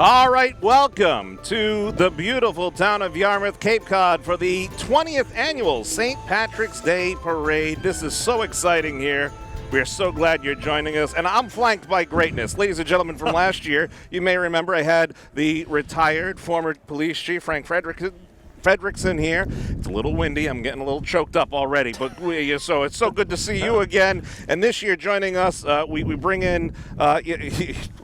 All right, welcome to the beautiful town of Yarmouth, Cape Cod, for the 20th annual St. Patrick's Day Parade. This is so exciting here. We're so glad you're joining us, and I'm flanked by greatness. Ladies and gentlemen, from last year, you may remember I had the retired former police chief, Frank Fredrickson here. It's a little windy. I'm getting a little choked up already, but so it's so good to see you again. And this year joining us, we bring in,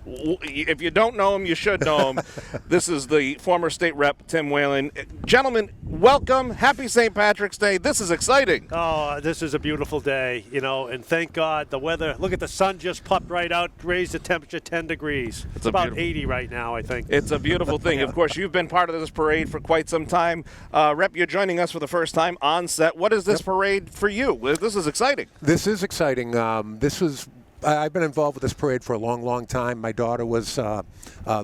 if you don't know him, you should know him. This is the former state rep, Tim Whalen. Gentlemen, welcome. Happy St. Patrick's Day. This is exciting. Oh, this is a beautiful day, and thank God the weather. Look at the sun just popped right out, raised the temperature 10 degrees. It's about 80 right now, I think. It's a beautiful thing. Of course, you've been part of this parade for quite some time. Rep, you're joining us for the first time on set. What is this parade for you? This is exciting. This is exciting. I've been involved with this parade for a long, long time. My daughter was the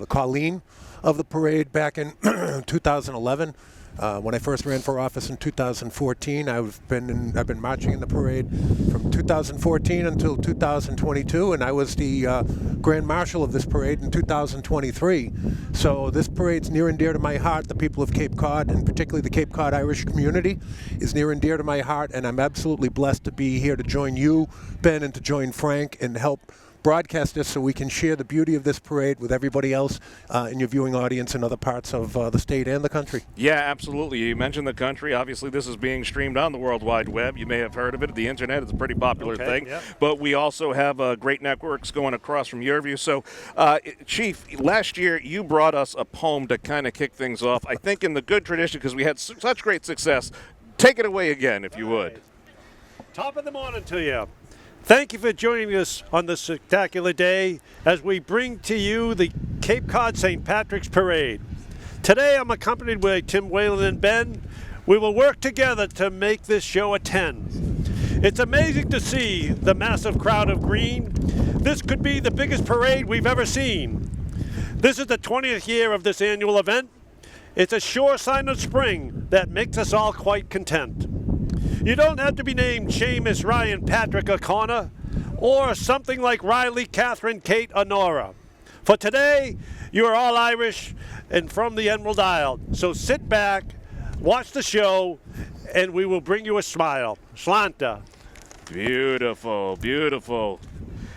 Colleen of the parade back in 2011. When I first ran for office in 2014, I've been marching in the parade from 2014 until 2022, and I was the Grand Marshal of this parade in 2023. So this parade's near and dear to my heart. The people of Cape Cod, and particularly the Cape Cod Irish community, is near and dear to my heart, and I'm absolutely blessed to be here to join you, Ben, and to join Frank and help broadcast this so we can share the beauty of this parade with everybody else in your viewing audience in other parts of the state and the country. Yeah, absolutely. You mentioned the country. Obviously, this is being streamed on the World Wide Web. You may have heard of it. The Internet is a pretty popular thing. Yeah. But we also have great networks going across from your view. So, Chief, last year you brought us a poem to kind of kick things off. I think in the good tradition, because we had such great success. Take it away again, if you would. Top of the morning to you. Thank you for joining us on this spectacular day as we bring to you the Cape Cod St. Patrick's Parade. Today I'm accompanied by Tim Whalen and Ben. We will work together to make this show a 10. It's amazing to see the massive crowd of green. This could be the biggest parade we've ever seen. This is the 20th year of this annual event. It's a sure sign of spring that makes us all quite content. You don't have to be named Seamus, Ryan, Patrick, or Connor, or something like Riley, Catherine, Kate, or Nora. For today, you are all Irish and from the Emerald Isle. So sit back, watch the show, and we will bring you a smile. Slanta. Beautiful, beautiful.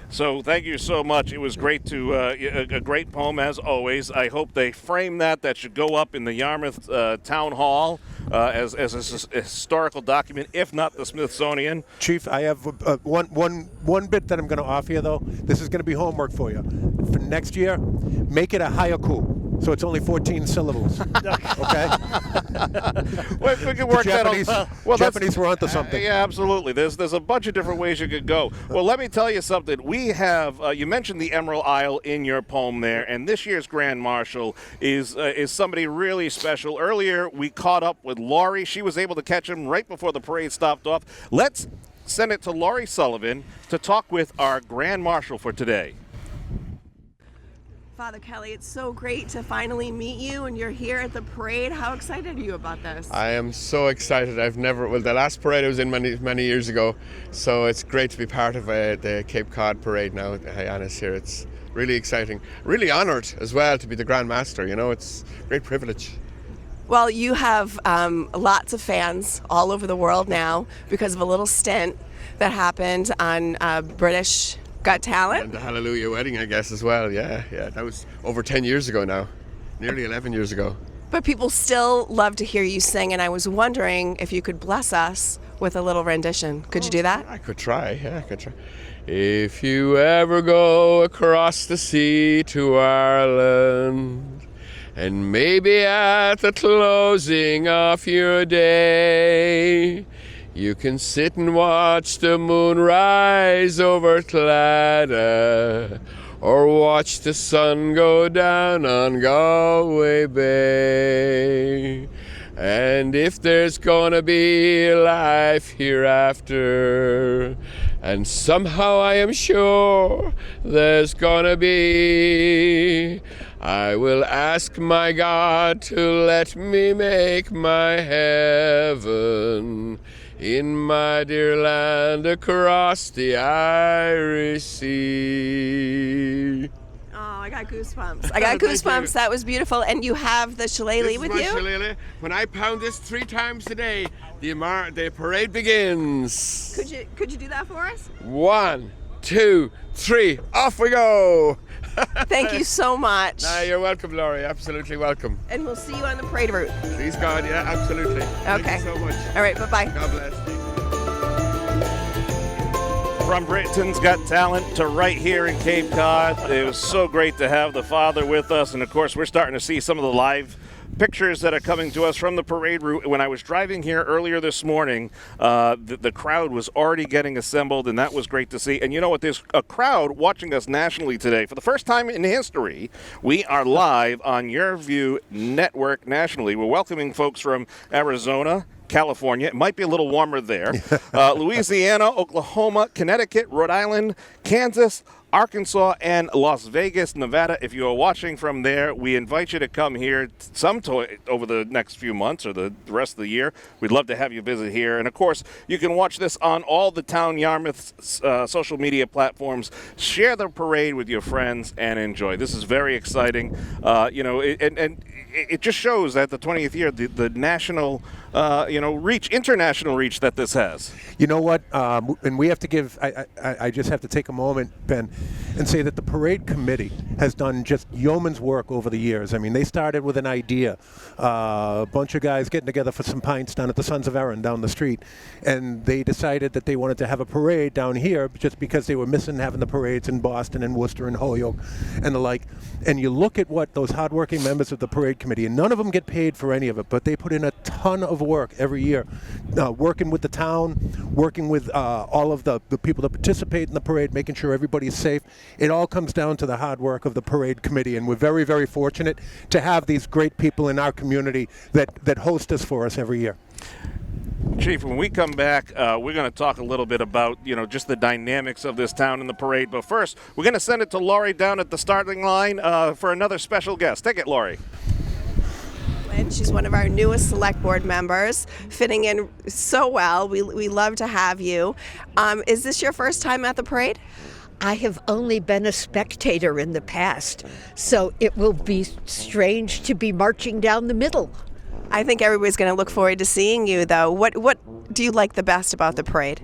So thank you so much. It was great a great poem as always. I hope they frame that. That should go up in the Yarmouth Town Hall as a historical document, if not the Smithsonian. Chief, I have one bit that I'm going to offer you, though. This is going to be homework for you. For next year, make it a haiku. So it's only 14 syllables. Okay? Well, we can work Japanese, that out. Japanese were onto something. Yeah, absolutely. There's a bunch of different ways you could go. Well, let me tell you something. We have, you mentioned the Emerald Isle in your poem there, and this year's Grand Marshal is somebody really special. Earlier, we caught up with Laurie. She was able to catch him right before the parade stopped off. Let's send it to Laurie Sullivan to talk with our Grand Marshal for today. Father Kelly, it's so great to finally meet you, and you're here at the parade. How excited are you about this? I am so excited. The last parade I was in many years ago, so it's great to be part of the Cape Cod parade now. Hyannis here, it's really exciting. Really honoured as well to be the Grand Master. It's a great privilege. Well, you have lots of fans all over the world now because of a little stint that happened on British Got Talent? And the Hallelujah Wedding, I guess, as well. Yeah. That was over 10 years ago now. Nearly 11 years ago. But people still love to hear you sing, and I was wondering if you could bless us with a little rendition. Could you do that? I could try. If you ever go across the sea to Ireland, and maybe at the closing of your day, you can sit and watch the moon rise over Claddagh, or watch the sun go down on Galway Bay. And if there's gonna be life hereafter, And somehow I am sure there's gonna be. I will ask my God to let me make my heaven in my dear land across the Irish Sea. Oh, I got goosebumps. I got goosebumps. That was beautiful. And you have the shillelagh with This you? is my shillelagh. When I pound this 3 times a day, the parade begins. Could you do that for us? 1, 2, 3, off we go. Thank you so much. You're welcome, Laurie. Absolutely welcome. And we'll see you on the parade route. Please God, yeah, absolutely. Thank Okay. you so much. All right, bye-bye. God bless. From Britain's Got Talent to right here in Cape Cod, it was so great to have the father with us. And of course, we're starting to see some of the live pictures that are coming to us from the parade route. When I was driving here earlier this morning, the crowd was already getting assembled, and that was great to see. And you know what? There's a crowd watching us nationally today. For the first time in history, we are live on Your View Network nationally. We're welcoming folks from Arizona, California. It might be a little warmer there. Louisiana, Oklahoma, Connecticut, Rhode Island, Kansas, Arkansas, and Las Vegas, Nevada. If you are watching from there, we invite you to come here over the next few months or the rest of the year. We'd love to have you visit here. And, of course, you can watch this on all the Town Yarmouth social media platforms. Share the parade with your friends and enjoy. This is very exciting. It just shows that the 20th year, the national, international reach that this has. You know what? And we have to give, I just have to take a moment, Ben, and say that the parade committee has done just yeoman's work over the years. I mean, they started with an idea, a bunch of guys getting together for some pints down at the Sons of Erin down the street, and they decided that they wanted to have a parade down here just because they were missing having the parades in Boston and Worcester and Holyoke and the like. And you look at what those hardworking members of the parade committee, and none of them get paid for any of it, but they put in a ton of work every year, working with the town, working with all of the people that participate in the parade, making sure everybody's safe. It all comes down to the hard work of the parade committee, and we're very, very fortunate to have these great people in our community that host us for us every year. Chief, when we come back, we're going to talk a little bit about, just the dynamics of this town and the parade. But first, we're going to send it to Laurie down at the starting line for another special guest. Take it, Laurie. She's one of our newest select board members, fitting in so well. We love to have you. Is this your first time at the parade? I have only been a spectator in the past, so it will be strange to be marching down the middle. I think everybody's going to look forward to seeing you, though. What do you like the best about the parade?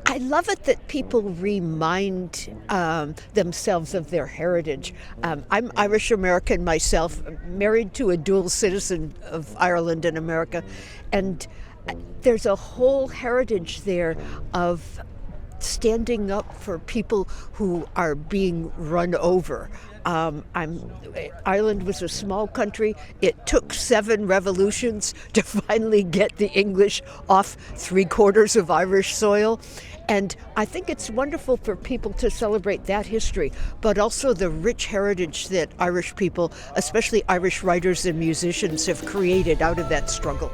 I love it that people remind themselves of their heritage. I'm Irish American myself, married to a dual citizen of Ireland and America, and there's a whole heritage there of standing up for people who are being run over. Ireland was a small country. It took 7 revolutions to finally get the English off 3/4 of Irish soil. And I think it's wonderful for people to celebrate that history, but also the rich heritage that Irish people, especially Irish writers and musicians, have created out of that struggle.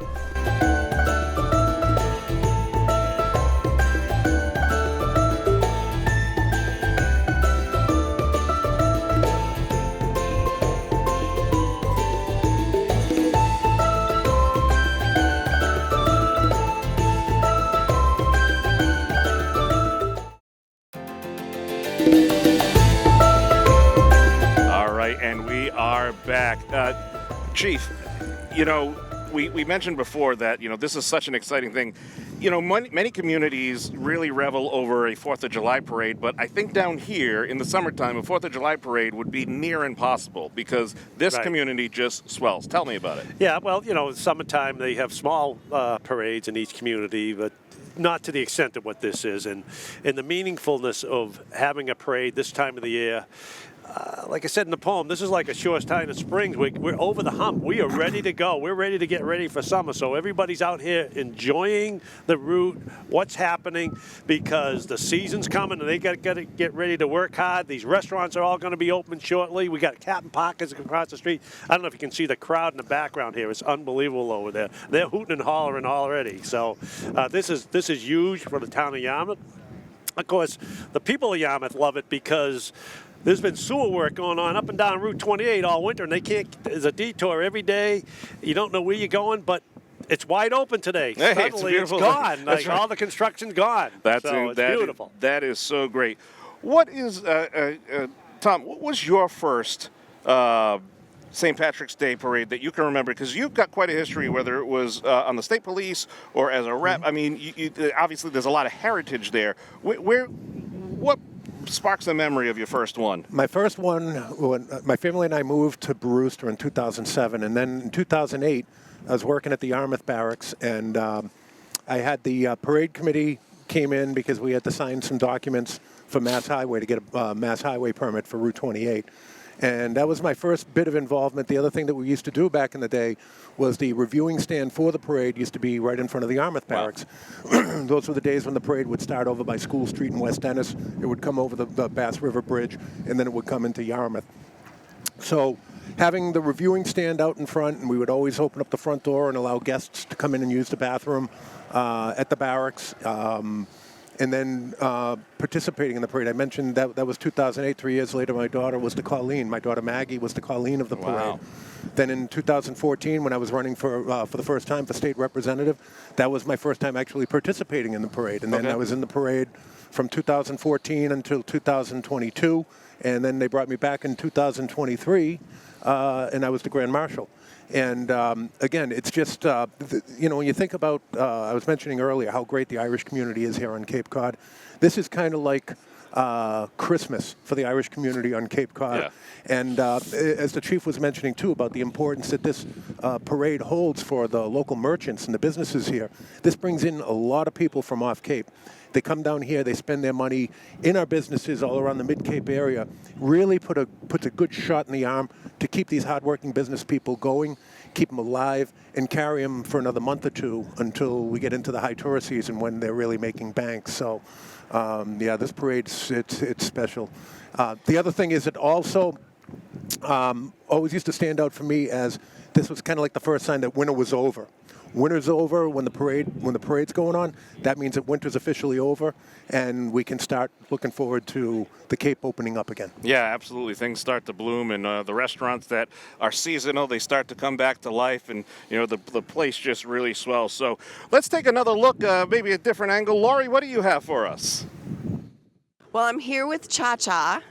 And we are back. Chief, we mentioned before that, this is such an exciting thing. Many communities really revel over a 4th of July parade, but I think down here in the summertime, a 4th of July parade would be near impossible because this community just swells. Tell me about it. Yeah, well, summertime they have small parades in each community, but not to the extent of what this is. And the meaningfulness of having a parade this time of the year, like I said in the poem, this is like a short time in spring. We're over the hump. We are ready to go. We're ready to get ready for summer. So everybody's out here enjoying the route, what's happening, because the season's coming and they got to get ready to work hard. These restaurants are all going to be open shortly. We got Captain Parker's across the street. I don't know if you can see the crowd in the background here. It's unbelievable over there. They're hooting and hollering already. So this is huge for the town of Yarmouth. Of course, the people of Yarmouth love it because there's been sewer work going on up and down Route 28 all winter, and there's a detour every day. You don't know where you're going, but it's wide open today. Hey, Suddenly it's gone. Like, all the construction's gone. It's beautiful. That is so great. What is, Tom, what was your first St. Patrick's Day parade that you can remember? Because you've got quite a history, whether it was on the state police or as a rep. I mean, obviously there's a lot of heritage there. What sparks a memory of your first one? My first one, when my family and I moved to Brewster in 2007, and then in 2008, I was working at the Yarmouth Barracks, and I had the parade committee came in because we had to sign some documents for Mass Highway to get a Mass Highway permit for Route 28. And that was my first bit of involvement. The other thing that we used to do back in the day was the reviewing stand for the parade used to be right in front of the Yarmouth Barracks. Wow. Those were the days when the parade would start over by School Street in West Dennis. It would come over the Bass River Bridge, and then it would come into Yarmouth. So having the reviewing stand out in front, and we would always open up the front door and allow guests to come in and use the bathroom at the barracks. And then participating in the parade. I mentioned that was 2008. 3 years later, my daughter was the Colleen. My daughter Maggie was the Colleen of the parade. Wow. Then in 2014, when I was running for the first time for state representative, that was my first time actually participating in the parade. And then I was in the parade from 2014 until 2022. And then they brought me back in 2023, and I was the Grand Marshal. And again, it's just, when you think about, I was mentioning earlier how great the Irish community is here on Cape Cod. This is kind of like Christmas for the Irish community on Cape Cod. Yeah. And as the chief was mentioning, too, about the importance that this parade holds for the local merchants and the businesses here, this brings in a lot of people from off Cape. They come down here, they spend their money in our businesses all around the Mid-Cape area, really puts a good shot in the arm to keep these hardworking business people going, keep them alive, and carry them for another month or two until we get into the high tourist season when they're really making bank. So, this parade, it's special. The other thing is it also always used to stand out for me as this was kind of like the first sign that winter was over. Winter's over when the parade's going on. That means that winter's officially over, and we can start looking forward to the Cape opening up again. Yeah, absolutely. Things start to bloom, and the restaurants that are seasonal, they start to come back to life, and the place just really swells. So let's take another look, maybe a different angle. Laurie, what do you have for us? Well, I'm here with Cha-Cha.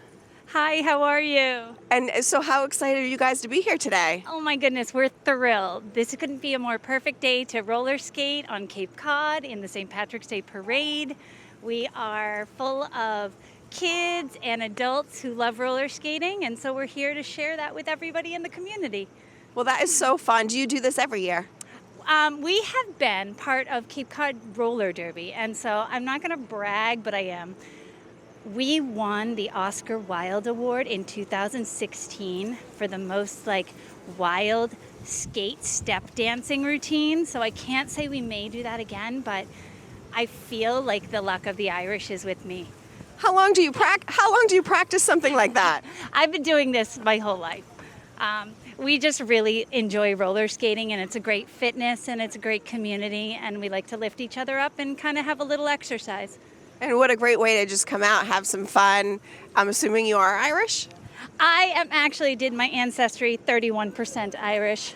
Hi, how are you? And so how excited are you guys to be here today? Oh my goodness, we're thrilled. This couldn't be a more perfect day to roller skate on Cape Cod in the St. Patrick's Day Parade. We are full of kids and adults who love roller skating, and so we're here to share that with everybody in the community. Well, that is so fun. Do you do this every year? We have been part of Cape Cod Roller Derby, and so I'm not going to brag, but I am. We won the Oscar Wilde Award in 2016 for the most wild skate step dancing routine. So I can't say we may do that again, but I feel like the luck of the Irish is with me. How long do you practice something like that? I've been doing this my whole life. We just really enjoy roller skating, and it's a great fitness and it's a great community, and we like to lift each other up and kind of have a little exercise. And what a great way to just come out, have some fun. I'm assuming you are Irish? I am actually, did my ancestry 31% Irish.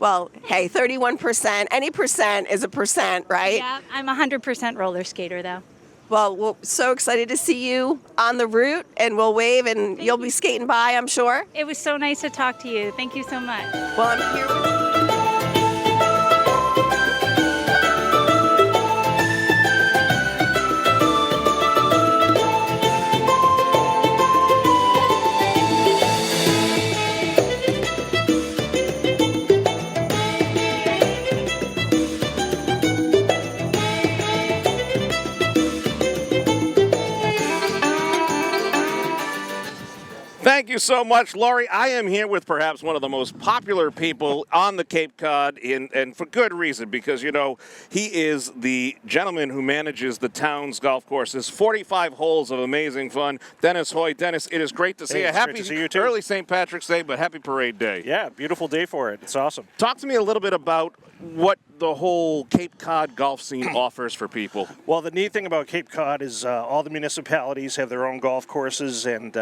Well, hey, 31%, any percent is a percent, right? Yeah, I'm 100% roller skater though. Well, we're so excited to see you on the route, and we'll wave, and you'll be skating by, I'm sure. It was so nice to talk to you. Thank you so much. Well, I'm here with Thank you so much, Laurie. I am here with perhaps one of the most popular people on the Cape Cod, and for good reason, because, he is the gentleman who manages the town's golf courses. 45 holes of amazing fun. Dennis Hoy. Dennis, it is great to see you. Great to see you too. Early St. Patrick's Day, but happy Parade Day. Yeah, beautiful day for it. It's awesome. Talk to me a little bit about what the whole Cape Cod golf scene offers for people? Well, the neat thing about Cape Cod is all the municipalities have their own golf courses, and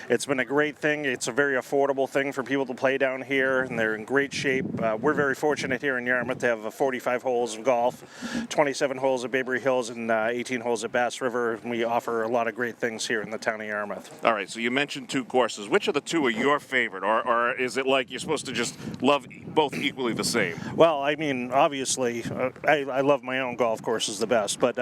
it's been a great thing. It's a very affordable thing for people to play down here, and they're in great shape. We're very fortunate here in Yarmouth to have 45 holes of golf, 27 holes at Bayberry Hills, and 18 holes at Bass River. And we offer a lot of great things here in the town of Yarmouth. All right, so you mentioned 2 courses. Which of the 2 are your favorite, or is it like you're supposed to just love both equally the same? Well, I mean, obviously, I love my own golf courses the best, but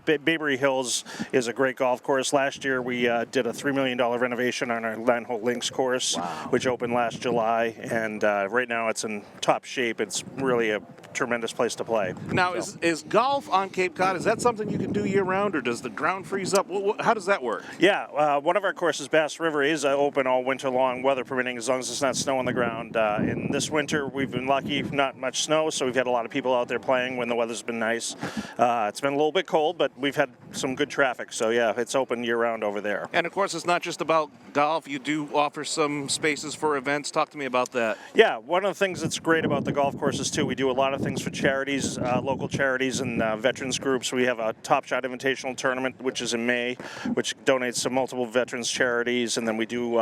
Bayberry Hills is a great golf course. Last year, we did a $3 million renovation on our 9-hole links course, which opened last July, and right now it's in top shape. It's really a tremendous place to play. Now, is golf on Cape Cod, is that something you can do year-round, or does the ground freeze up? How does that work? Yeah, one of our courses, Bass River, is open all winter long, weather permitting, as long as it's not snow on the ground. In this winter, we've been lucky, not much snow, so we've had a lot of people out there playing when the weather's been nice. It's been a little bit cold, but we've had some good traffic, so yeah, it's open year-round over there. And of course, it's not just about golf. You do offer some spaces for events. Talk to me about that. Yeah, one of the things that's great about the golf courses, too, we do a lot of things for charities, local charities and veterans groups. We have a Top Shot Invitational Tournament, which is in May, which donates to multiple veterans charities, and then we do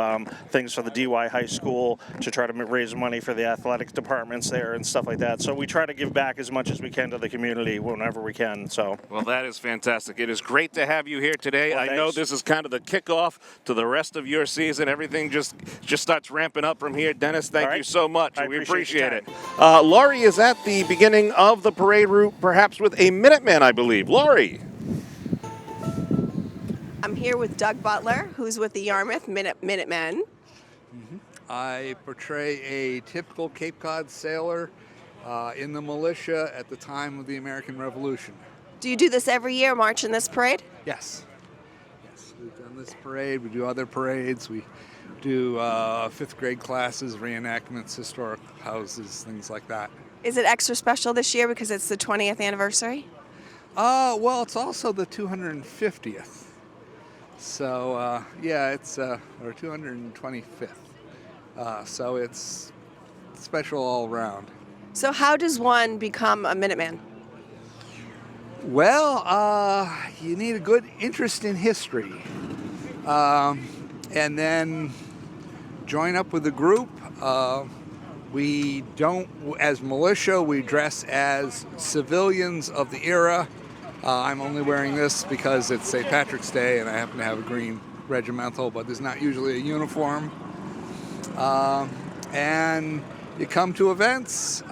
things for the DY High School to try to raise money for the athletic departments there and stuff like that. So we try to give back as much as we can to the community whenever we can. So. Well, that is fantastic. It is great to have you here today. Well, I know this is kind of the kickoff to the rest of your season. Everything just starts ramping up from here. Dennis, thank you so much. We appreciate it. Laurie is at the beginning of the parade route, perhaps with a Minuteman, I believe. Laurie. I'm here with Doug Butler, who's with the Yarmouth Minutemen. I portray a typical Cape Cod sailor in the militia at the time of the American Revolution. Do you do this every year, march in this parade? Yes. Yes, we've done this parade. We do other parades. We do 5th grade classes, reenactments, historic houses, things like that. Is it extra special this year because it's the 20th anniversary? Well, it's also the 250th. So, yeah, it's our 225th. So it's special all around. So how does one become a Minuteman? Well, you need a good interest in history. And then join up with the group. We don't, as militia, we dress as civilians of the era. I'm only wearing this because it's St. Patrick's Day and I happen to have a green regimental, but there's not usually a uniform. And you come to events,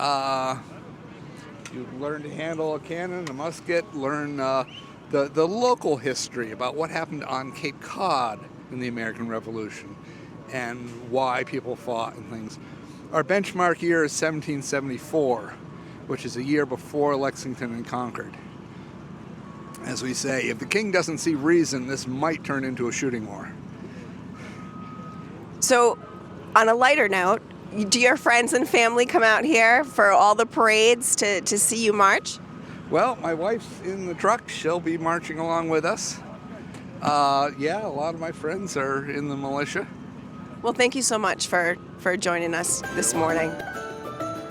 you learn to handle a cannon, a musket, learn the local history about what happened on Cape Cod in the American Revolution and why people fought and things. Our benchmark year is 1774, which is a year before Lexington and Concord. As we say, if the king doesn't see reason, this might turn into a shooting war. So, on a lighter note, do your friends and family come out here for all the parades to see you march? Well, my wife's in the truck. She'll be marching along with us. Yeah, a lot of my friends are in the militia. Well, thank you so much for joining us this morning.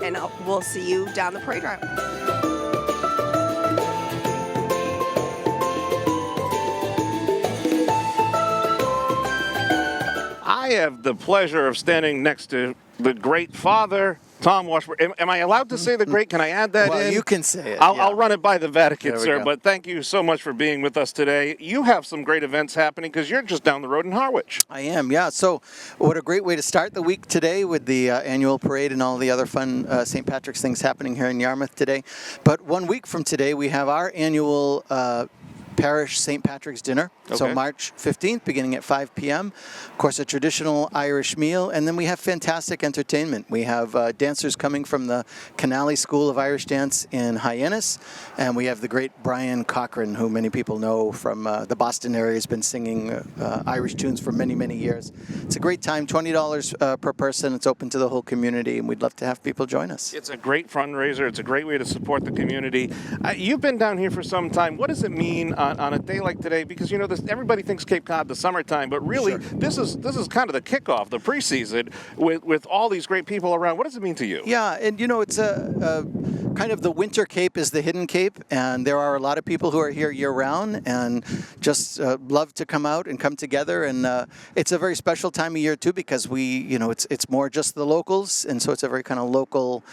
And we'll see you down the parade route. I have the pleasure of standing next to the great father, Tom Washburn. Am I allowed to say the great? Can I add that in? Well, you can say it. I'll run it by the Vatican, There we sir. go. But thank you so much for being with us today. You have some great events happening because you're just down the road in Harwich. I am, yeah. So what a great way to start the week today with the annual parade and all the other fun St. Patrick's things happening here in Yarmouth today. But 1 week from today, we have our annual parish St. Patrick's dinner. So Okay. March 15th, beginning at 5 p.m. Of course, a traditional Irish meal. And then we have fantastic entertainment. We have dancers coming from the Canale School of Irish Dance in Hyannis. And we have the great Brian Cochran, who many people know from the Boston area, has been singing Irish tunes for many, many years. It's a great time, $20 per person. It's open to the whole community, and we'd love to have people join us. It's a great fundraiser. It's a great way to support the community. You've been down here for some time. What does it mean on a day like today? Because, you know, everybody thinks Cape Cod the summertime, but really this is kind of the kickoff, the preseason with all these great people around. What does it mean to you? Yeah, and you know, it's a kind of the winter Cape is the hidden Cape, and there are a lot of people who are here year-round and just love to come out and come together. And it's a very special time of year too, because it's more just the locals, and so it's a very kind of local,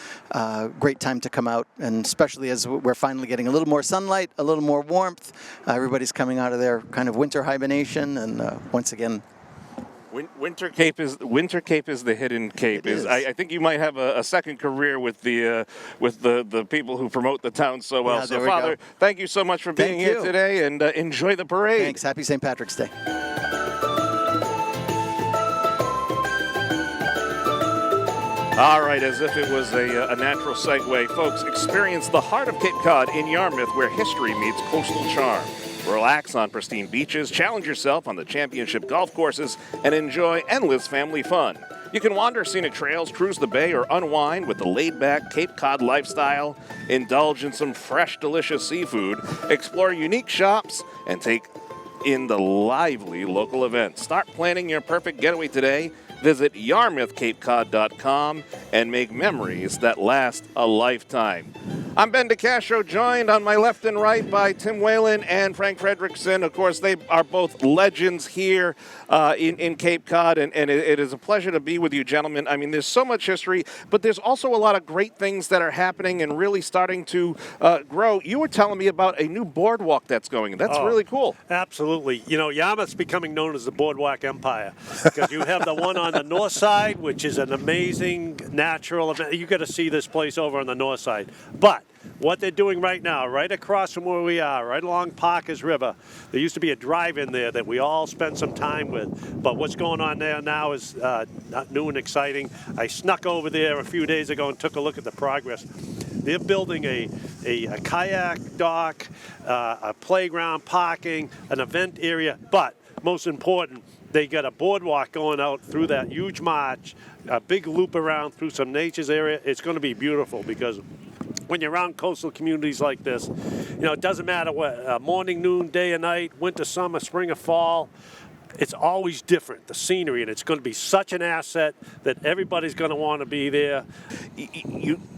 great time to come out, and especially as we're finally getting a little more sunlight, a little more warmth. Everybody's coming out of their kind of winter hibernation, and once again. Winter Cape is the hidden Cape. I think you might have a second career with the people who promote the town so well. Yeah, so Father, thank you so much for being here today, and enjoy the parade. Thanks. Happy St. Patrick's Day. All right, as if it was a natural segue, folks, experience the heart of Cape Cod in Yarmouth, where history meets coastal charm. Relax on pristine beaches, challenge yourself on the championship golf courses, and enjoy endless family fun. You can wander scenic trails, cruise the bay, or unwind with the laid-back Cape Cod lifestyle, indulge in some fresh, delicious seafood, explore unique shops, and take in the lively local events. Start planning your perfect getaway today. Visit YarmouthCapeCod.com and make memories that last a lifetime. I'm Ben DeCastro, joined on my left and right by Tim Whalen and Frank Fredrickson. Of course, they are both legends here in Cape Cod, and it is a pleasure to be with you, gentlemen. I mean, there's so much history, but there's also a lot of great things that are happening and really starting to grow. You were telling me about a new boardwalk that's going. That's really cool. Absolutely. You know, Yarmouth's becoming known as the Boardwalk Empire, because you have the one on the north side, which is an amazing natural event. You got to see this place over on the north side. But what they're doing right now, right across from where we are, right along Parkers River, there used to be a drive-in there that we all spent some time with. But what's going on there now is not new and exciting. I snuck over there a few days ago and took a look at the progress. They're building a kayak dock, a playground, parking, an event area, but most important, they got a boardwalk going out through that huge march, a big loop around through some nature's area. It's going to be beautiful, because when you're around coastal communities like this, you know, it doesn't matter what, morning, noon, day or night, winter, summer, spring or fall, it's always different, the scenery, and it's going to be such an asset that everybody's going to want to be there.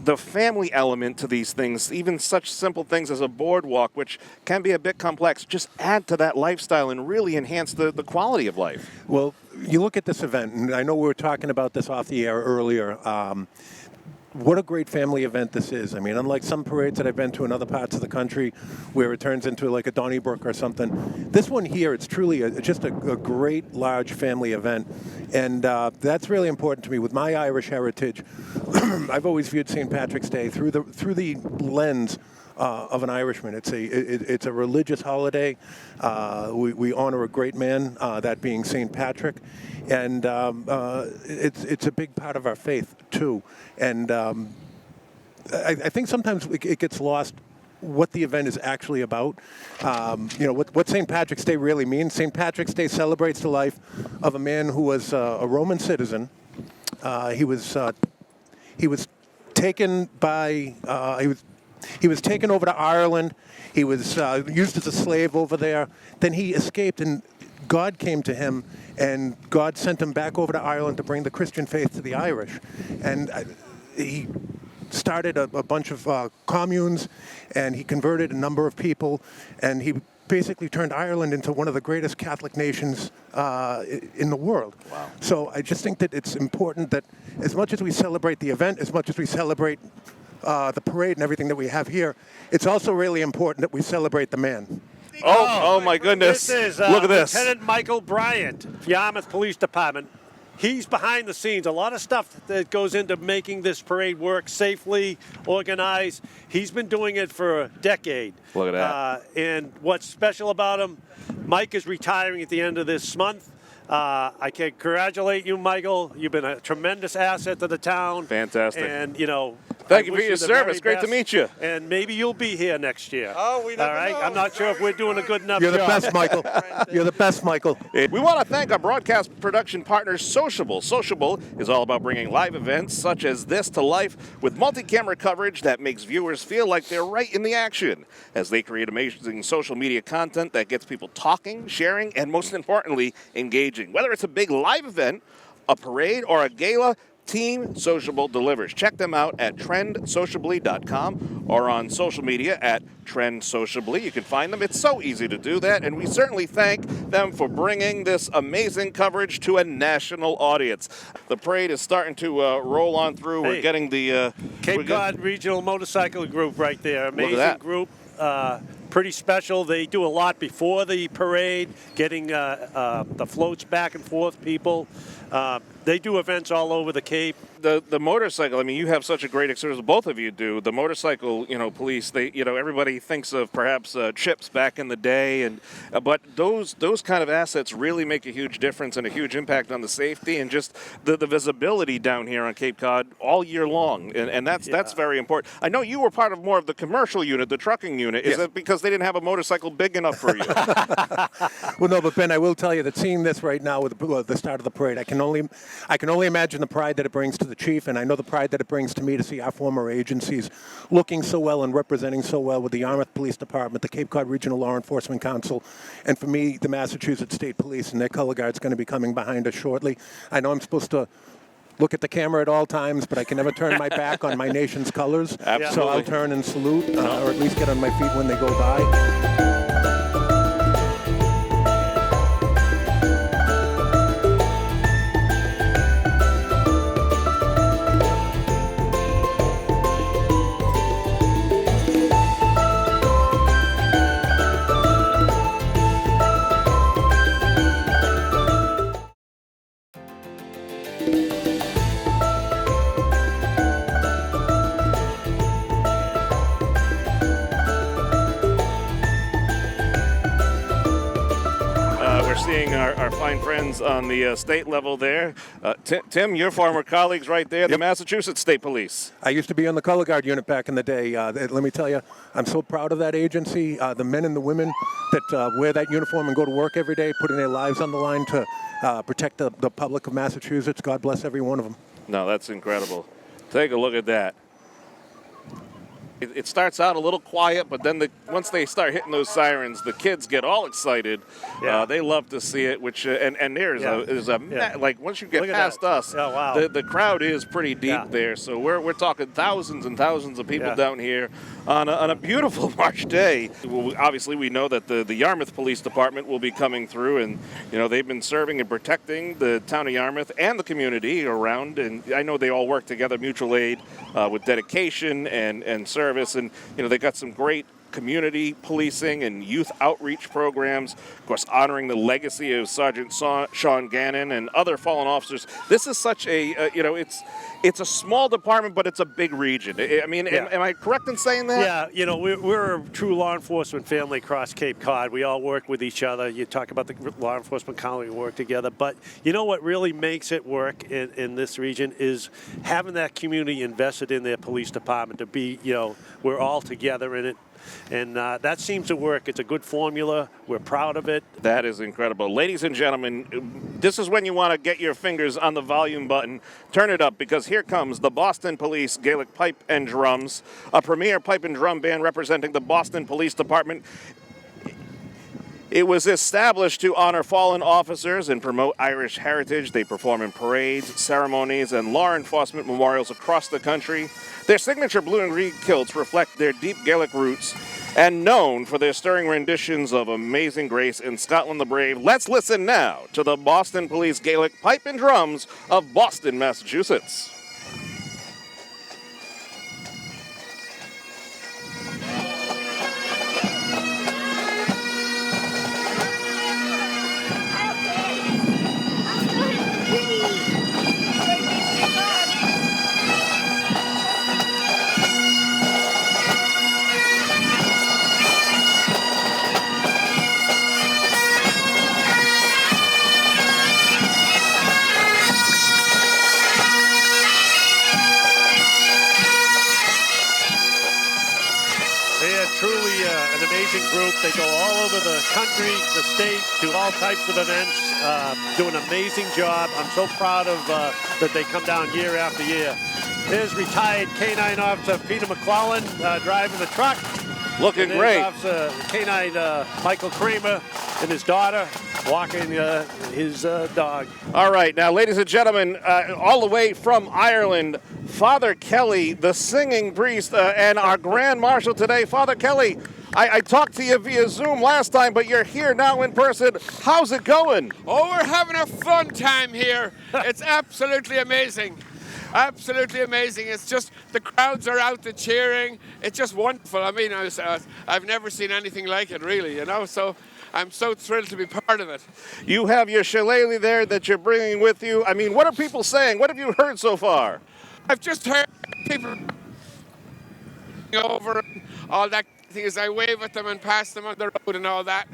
The family element to these things, even such simple things as a boardwalk, which can be a bit complex, just add to that lifestyle and really enhance the quality of life. Well, you look at this event, and I know we were talking about this off the air earlier. What a great family event this is. I mean, unlike some parades that I've been to in other parts of the country where it turns into like a Donnybrook or something, this one here, it's truly just a great, large family event. And that's really important to me. With my Irish heritage, I've always viewed St. Patrick's Day through the lens of an Irishman. It's a religious holiday. We honor a great man, that being St. Patrick, and it's a big part of our faith too. And I think sometimes it gets lost what the event is actually about. What St. Patrick's Day really means. St. Patrick's Day celebrates the life of a man who was a Roman citizen. He was taken over to Ireland. He was used as a slave over there. Then he escaped, and God came to him, and God sent him back over to Ireland to bring the Christian faith to the Irish. And he started a bunch of communes, and he converted a number of people, and he basically turned Ireland into one of the greatest Catholic nations in the world. Wow. So I just think that it's important that as much as we celebrate the event, as much as we celebrate the parade and everything that we have here, it's also really important that we celebrate the man. Oh my goodness. This is Look at this. Lieutenant Michael Bryant, Yarmouth Police Department. He's behind the scenes. A lot of stuff that goes into making this parade work safely, organized. He's been doing it for a decade. Look at that. And what's special about him, Mike is retiring at the end of this month. I can congratulate you, Michael. You've been a tremendous asset to the town. Fantastic. And, thank you for your service. Great to meet you. And maybe you'll be here next year. Oh, we never All right? know. I'm not sure if we're doing a good enough You're job. the best, Michael. You're the best, Michael. We want to thank our broadcast production partner, Sociable. Sociable is all about bringing live events such as this to life with multi-camera coverage that makes viewers feel like they're right in the action as they create amazing social media content that gets people talking, sharing, and most importantly, engaging. Whether it's a big live event, a parade, or a gala, Team Sociable delivers. Check them out at trendsociably.com or on social media at trendsociably. You can find them. It's so easy to do that, and we certainly thank them for bringing this amazing coverage to a national audience. The parade is starting to roll on through. We're getting the Cape Cod Regional Motorcycle Group right there. Amazing that. group. Pretty special. They do a lot before the parade, getting the floats back and forth, people. They do events all over the Cape. The motorcycle, I mean, you have such a great experience, both of you do. The motorcycle, police, they, everybody thinks of perhaps chips back in the day, and but those kind of assets really make a huge difference and a huge impact on the safety and just the visibility down here on Cape Cod all year long, and that's very important. I know you were part of more of the commercial unit, the trucking unit. Is it because they didn't have a motorcycle big enough for you? Well, no, but Ben, I will tell you that seeing this right now with the start of the parade, I can only imagine the pride that it brings to the chief, and I know the pride that it brings to me to see our former agencies looking so well and representing so well with the Yarmouth Police Department, the Cape Cod Regional Law Enforcement Council, and for me, the Massachusetts State Police, and their color guard's going to be coming behind us shortly. I know I'm supposed to look at the camera at all times, but I can never turn my back on my nation's colors. Absolutely. So I'll turn and salute, or at least get on my feet when they go by. Seeing our fine friends on the state level there. Tim, your former colleagues right there, the Massachusetts State Police. I used to be on the color guard unit back in the day. Let me tell you, I'm so proud of that agency. The men and the women that wear that uniform and go to work every day, putting their lives on the line to protect the public of Massachusetts. God bless every one of them. No, that's incredible. Take a look at that. It starts out a little quiet, but then once they start hitting those sirens, the kids get all excited. Yeah. They love to see it. Which and there's like once you get Look at past that. us, Oh, wow. the crowd is pretty deep there. So we're talking thousands and thousands of people down here on a beautiful March day. Well, obviously, we know that the Yarmouth Police Department will be coming through, and they've been serving and protecting the town of Yarmouth and the community around. And I know they all work together, mutual aid, with dedication and service. And they got some great community policing and youth outreach programs, of course, honoring the legacy of Sergeant Sean Gannon and other fallen officers. This is such a it's a small department, but it's a big region. I mean, am I correct in saying that? Yeah, we're a true law enforcement family across Cape Cod. We all work with each other. You talk about the law enforcement colony, we work together. But what really makes it work in this region is having that community invested in their police department to be, we're all together in it. And that seems to work. It's a good formula. We're proud of it. That is incredible. Ladies and gentlemen, this is when you want to get your fingers on the volume button. Turn it up, because here comes the Boston Police Gaelic Pipe and Drums, a premier pipe and drum band representing the Boston Police Department. It was established to honor fallen officers and promote Irish heritage. They perform in parades, ceremonies, and law enforcement memorials across the country. Their signature blue and green kilts reflect their deep Gaelic roots, and known for their stirring renditions of Amazing Grace and Scotland the Brave. Let's listen now to the Boston Police Gaelic Pipe and Drums of Boston, Massachusetts. Group. They go all over the country, the state, do all types of events, do an amazing job. I'm so proud of that they come down year after year. There's retired K-9 Officer Peter McClellan driving the truck. Looking great. Officer K-9 Michael Kramer and his daughter. walking his dog. All right, now, ladies and gentlemen, all the way from Ireland, Father Kelly, the singing priest, and our Grand Marshal today. Father Kelly, I talked to you via Zoom last time, but you're here now in person. How's it going? Oh, we're having a fun time here. It's absolutely amazing. Absolutely amazing. It's just the crowds are out there cheering. It's just wonderful. I mean, I've never seen anything like it, really, you know, so I'm so thrilled to be part of it. You have your shillelagh there that you're bringing with you. I mean, what are people saying? What have you heard so far? I've just heard people over and all that thing as I wave at them and pass them on the road and all that.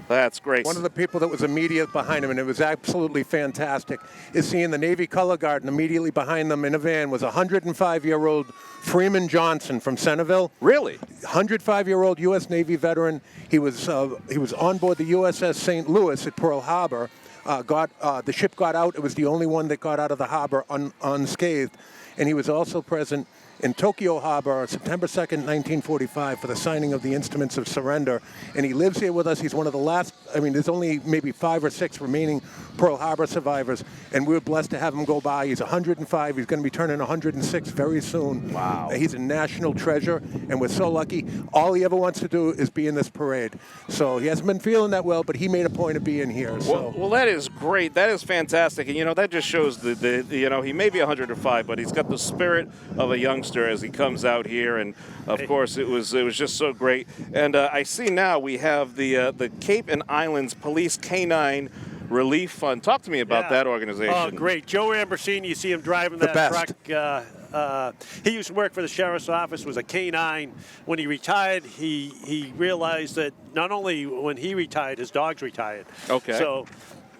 That's great. One of the people that was immediate behind him, and it was absolutely fantastic, is seeing the Navy Color Guard, and immediately behind them in a van was a 105-year-old Freeman Johnson from Centerville. Really? 105-year-old U.S. Navy veteran. He was on board the USS St. Louis at Pearl Harbor. The ship got out. It was the only one that got out of the harbor unscathed. And he was also present in Tokyo Harbor on September 2nd, 1945 for the signing of the Instruments of Surrender. And he lives here with us. He's one of the last, I mean, there's only maybe 5 or 6 remaining Pearl Harbor survivors. And we're blessed to have him go by. He's 105. He's going to be turning 106 very soon. Wow. He's a national treasure, and we're so lucky. All he ever wants to do is be in this parade. So he hasn't been feeling that well, but he made a point of being here. So. Well, that is great. That is fantastic. And, you know, that just shows the you know, he may be 105, but he's got the spirit of a youngster as he comes out here, and of course it was just so great. And I see now we have the Cape and Islands Police Canine Relief Fund. Talk to me about that organization. Oh, great. Joe Ambrosini, you see him driving that truck. He used to work for the sheriff's office, was a canine. When he retired, he realized that not only when he retired, his dogs retired. Okay. So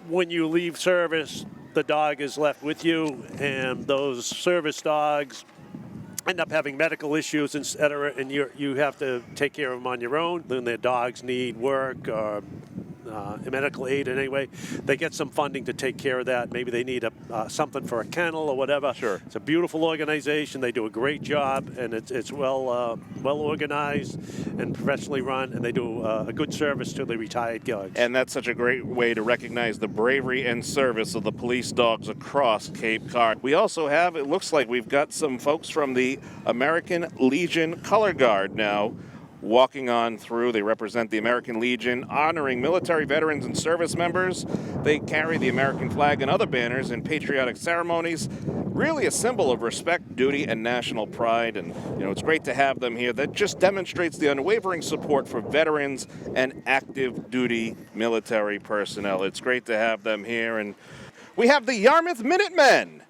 when you leave service, the dog is left with you, and those service dogs end up having medical issues, etc., and you have to take care of them on your own. Then their dogs need work or medical aid in any way. They get some funding to take care of that. Maybe they need something for a kennel or whatever. Sure. It's a beautiful organization. They do a great job, and it's well organized and professionally run, and they do a good service to the retired dogs. And that's such a great way to recognize the bravery and service of the police dogs across Cape Cod. We also have, it looks like we've got some folks from the American Legion Color Guard now walking on through. They represent the American Legion, honoring military veterans and service members. They carry the American flag and other banners in patriotic ceremonies. Really a symbol of respect, duty, and national pride. And, you know, it's great to have them here. That just demonstrates the unwavering support for veterans and active duty military personnel. It's great to have them here. And we have the Yarmouth Minutemen.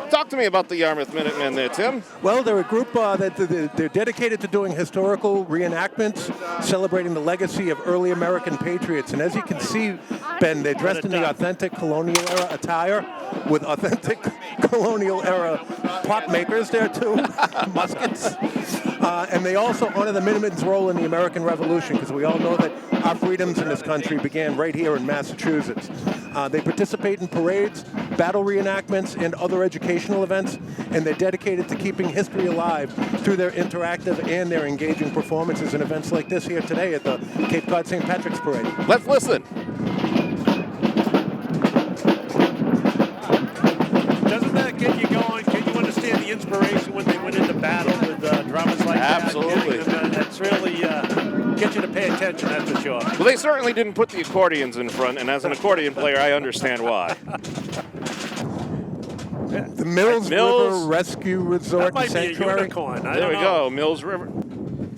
Talk to me about the Yarmouth Minutemen there, Tim. Well, they're a group that they're dedicated to doing historical reenactments, celebrating the legacy of early American patriots. And as you can see, Ben, they're dressed in the authentic colonial era attire with authentic colonial era pot makers there too, muskets. And they also honor the Minutemen's role in the American Revolution, because we all know that our freedoms in this country began right here in Massachusetts. They participate in parades, battle reenactments, and other educational events, and they're dedicated to keeping history alive through their interactive and their engaging performances in events like this here today at the Cape Cod St. Patrick's Parade. Let's listen. Doesn't that get you going? Can you understand the inspiration when they went into battle with drummers like that? Absolutely. That's really get you to pay attention, that's for sure. Well, they certainly didn't put the accordions in front, and as an accordion player, I understand why. The Mills River Rescue Resort That might and be a Sanctuary. unicorn. I There don't we know. go, Mills River.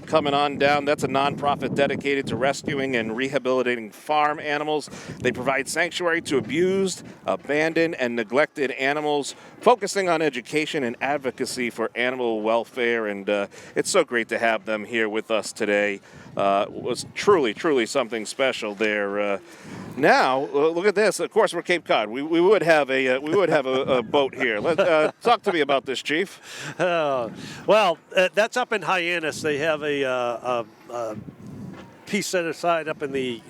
Coming on down, that's a nonprofit dedicated to rescuing and rehabilitating farm animals. They provide sanctuary to abused, abandoned, and neglected animals, focusing on education and advocacy for animal welfare. And it's so great to have them here with us today. It was truly, truly something special there. Now, look at this. Of course, we're Cape Cod. We would have a boat here. Talk to me about this, Chief. Well, that's up in Hyannis. They have a piece set aside up in the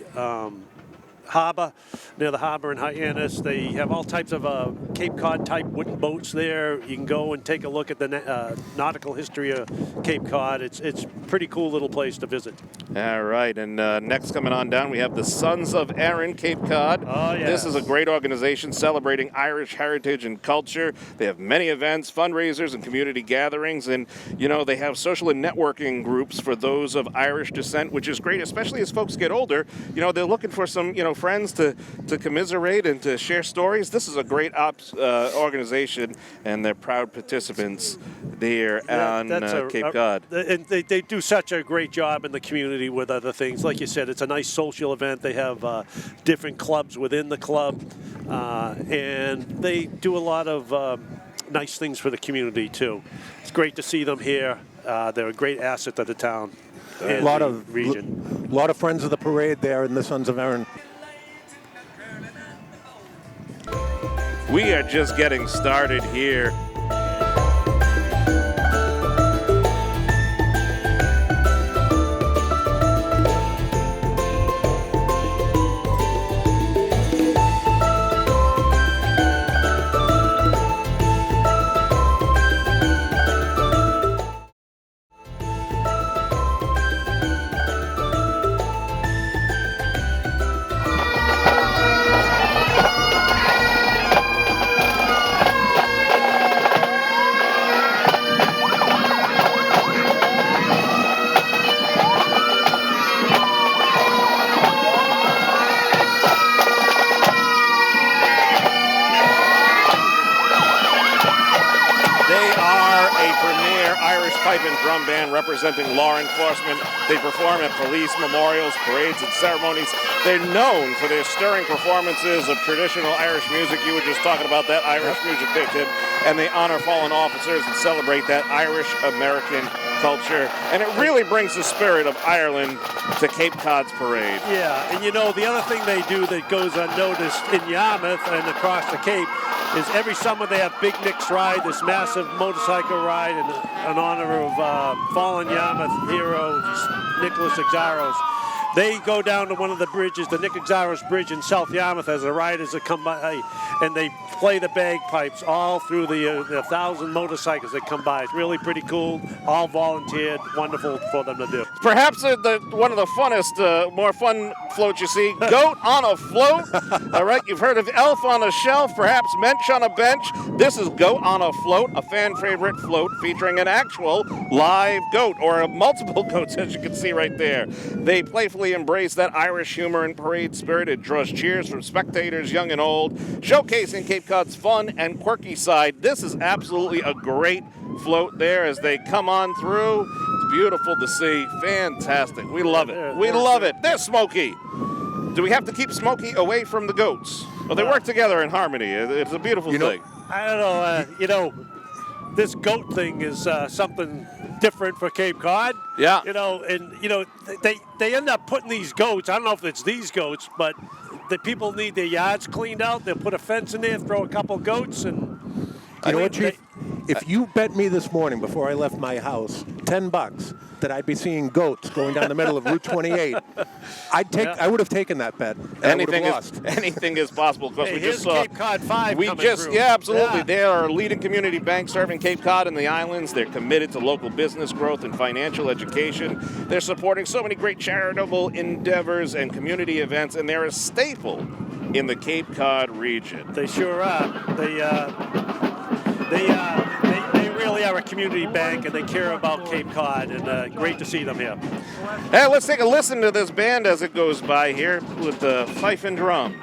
harbor, near the harbor in Hyannis. They have all types of Cape Cod type wooden boats there. You can go and take a look at the nautical history of Cape Cod. It's a pretty cool little place to visit. All right, and next coming on down, we have the Sons of Erin, Cape Cod. Oh, yeah. This is a great organization celebrating Irish heritage and culture. They have many events, fundraisers, and community gatherings, and, you know, they have social and networking groups for those of Irish descent, which is great, especially as folks get older. You know, they're looking for some, you know, friends to commiserate and to share stories. This is a great organization, and they're proud participants there on Cape Cod. And they do such a great job in the community with other things. Like you said, it's a nice social event. They have different clubs within the club, and they do a lot of nice things for the community, too. It's great to see them here. They're a great asset to the town and the region. A lot of friends of the parade there in the Sons of Erin. We are just getting started here. Pipe and drum band representing law enforcement. They perform at police memorials, parades, and ceremonies. They're known for their stirring performances of traditional Irish music. You were just talking about that Irish music there, Tim. And they honor fallen officers and celebrate that Irish-American culture. And it really brings the spirit of Ireland to Cape Cod's parade. Yeah, and you know, the other thing they do that goes unnoticed in Yarmouth and across the Cape is every summer they have Big Nick's Ride, this massive motorcycle ride in honor of fallen Yarmouth hero Nicholas Exaros. They go down to one of the bridges, the Nick Exaros Bridge in South Yarmouth, as the riders that come by, and they play the bagpipes all through the 1,000 motorcycles that come by. It's really pretty cool, all volunteered, wonderful for them to do. Perhaps one of the funnest, more fun floats you see, Goat on a Float. All right, you've heard of Elf on a Shelf, perhaps Mensch on a Bench. This is Goat on a Float, a fan favorite float featuring an actual live goat, or multiple goats, as you can see right there. They playfully embrace that Irish humor and parade spirit. It draws cheers from spectators, young and old, showcasing Cape Cod's fun and quirky side. This is absolutely a great float there as they come on through. It's beautiful to see. Fantastic. We love it. We love it. There's Smokey. Do we have to keep Smokey away from the goats? Well, they work together in harmony. It's a beautiful thing. I don't know. This goat thing is something different for Cape Cod. Yeah. They end up putting these goats. I don't know if it's these goats, but the people need their yards cleaned out. They'll put a fence in there, throw a couple goats, and you know what, Chief? If you bet me this morning before I left my house $10 that I'd be seeing goats going down the middle of Route 28, I would have taken that bet. Anything is possible. Because hey, we just saw Cape Cod 5 through. Yeah, absolutely. Yeah. They are a leading community bank serving Cape Cod and the islands. They're committed to local business growth and financial education. They're supporting so many great charitable endeavors and community events, and they're a staple in the Cape Cod region. They sure are. They really are a community bank, and they care about Cape Cod, and great to see them here. Hey, let's take a listen to this band as it goes by here with the fife and drum.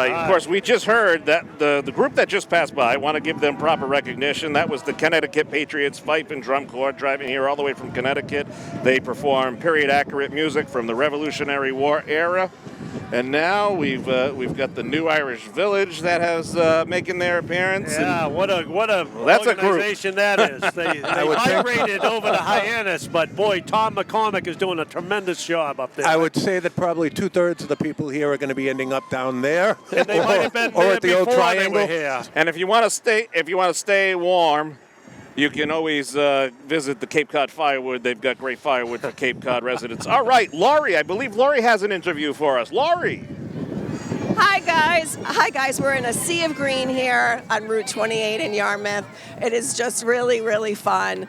Of course, we just heard that the group that just passed by, I want to give them proper recognition. That was the Connecticut Patriots Fife and Drum Corps, driving here all the way from Connecticut. They perform period-accurate music from the Revolutionary War era. And now we've got the New Irish Village that has making their appearance. Yeah, what a that's a group. organization that is. They migrated over to Hyannis, but boy, Tom McCormick is doing a tremendous job up there. I would say that probably 2/3 of the people here are going to be ending up down there, And they might have been or there at the old before they triangle. were here. And if you want to stay warm, you can always visit the Cape Cod Firewood. They've got great firewood for Cape Cod residents. All right, Laurie, I believe Laurie has an interview for us. Laurie. Hi guys, we're in a sea of green here on Route 28 in Yarmouth. It is just really, really fun.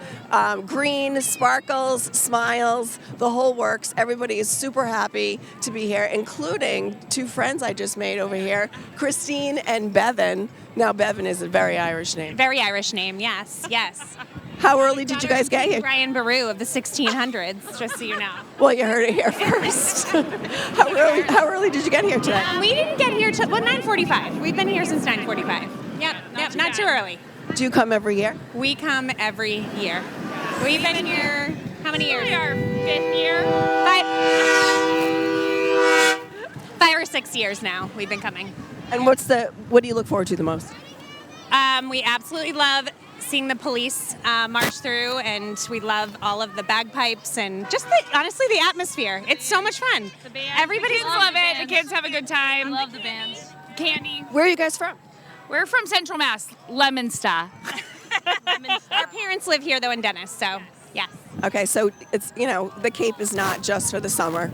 Green, sparkles, smiles, the whole works. Everybody is super happy to be here, including two friends I just made over here, Christine and Bevan. Now Bevan is a very Irish name. Very Irish name, yes, yes. How early did you guys get here? Brian Baru of the 1600s, just so you know. Well, you heard it here first. How early did you get here today? We didn't get here till 9:45. We've been here since 9:45. Yep, not too early. Do you come every year? We come every year. We've been here, how many years? Our 5th year. 5 or 6 years now we've been coming. And what do you look forward to the most? We absolutely love seeing the police march through, and we love all of the bagpipes and just honestly the atmosphere. It's so much fun. The band. Everybody The kids love it. The kids have a good time. I love the bands. Candy. Where are you guys from? We're from Central Mass, Leominster. Our parents live here though in Dennis, so yes. Okay, so it's the Cape is not just for the summer.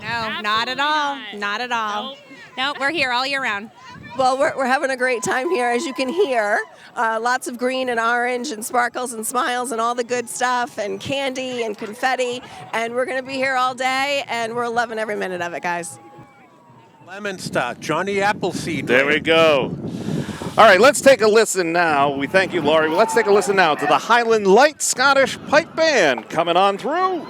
No, not at all. Not at all. Nope, we're here all year round. Well, we're having a great time here, as you can hear. Lots of green and orange and sparkles and smiles and all the good stuff and candy and confetti. And we're going to be here all day, and we're loving every minute of it, guys. Leominster, Johnny Appleseed. There we go. All right, let's take a listen now. We thank you, Laurie. Let's take a listen now to the Highland Light Scottish Pipe Band coming on through.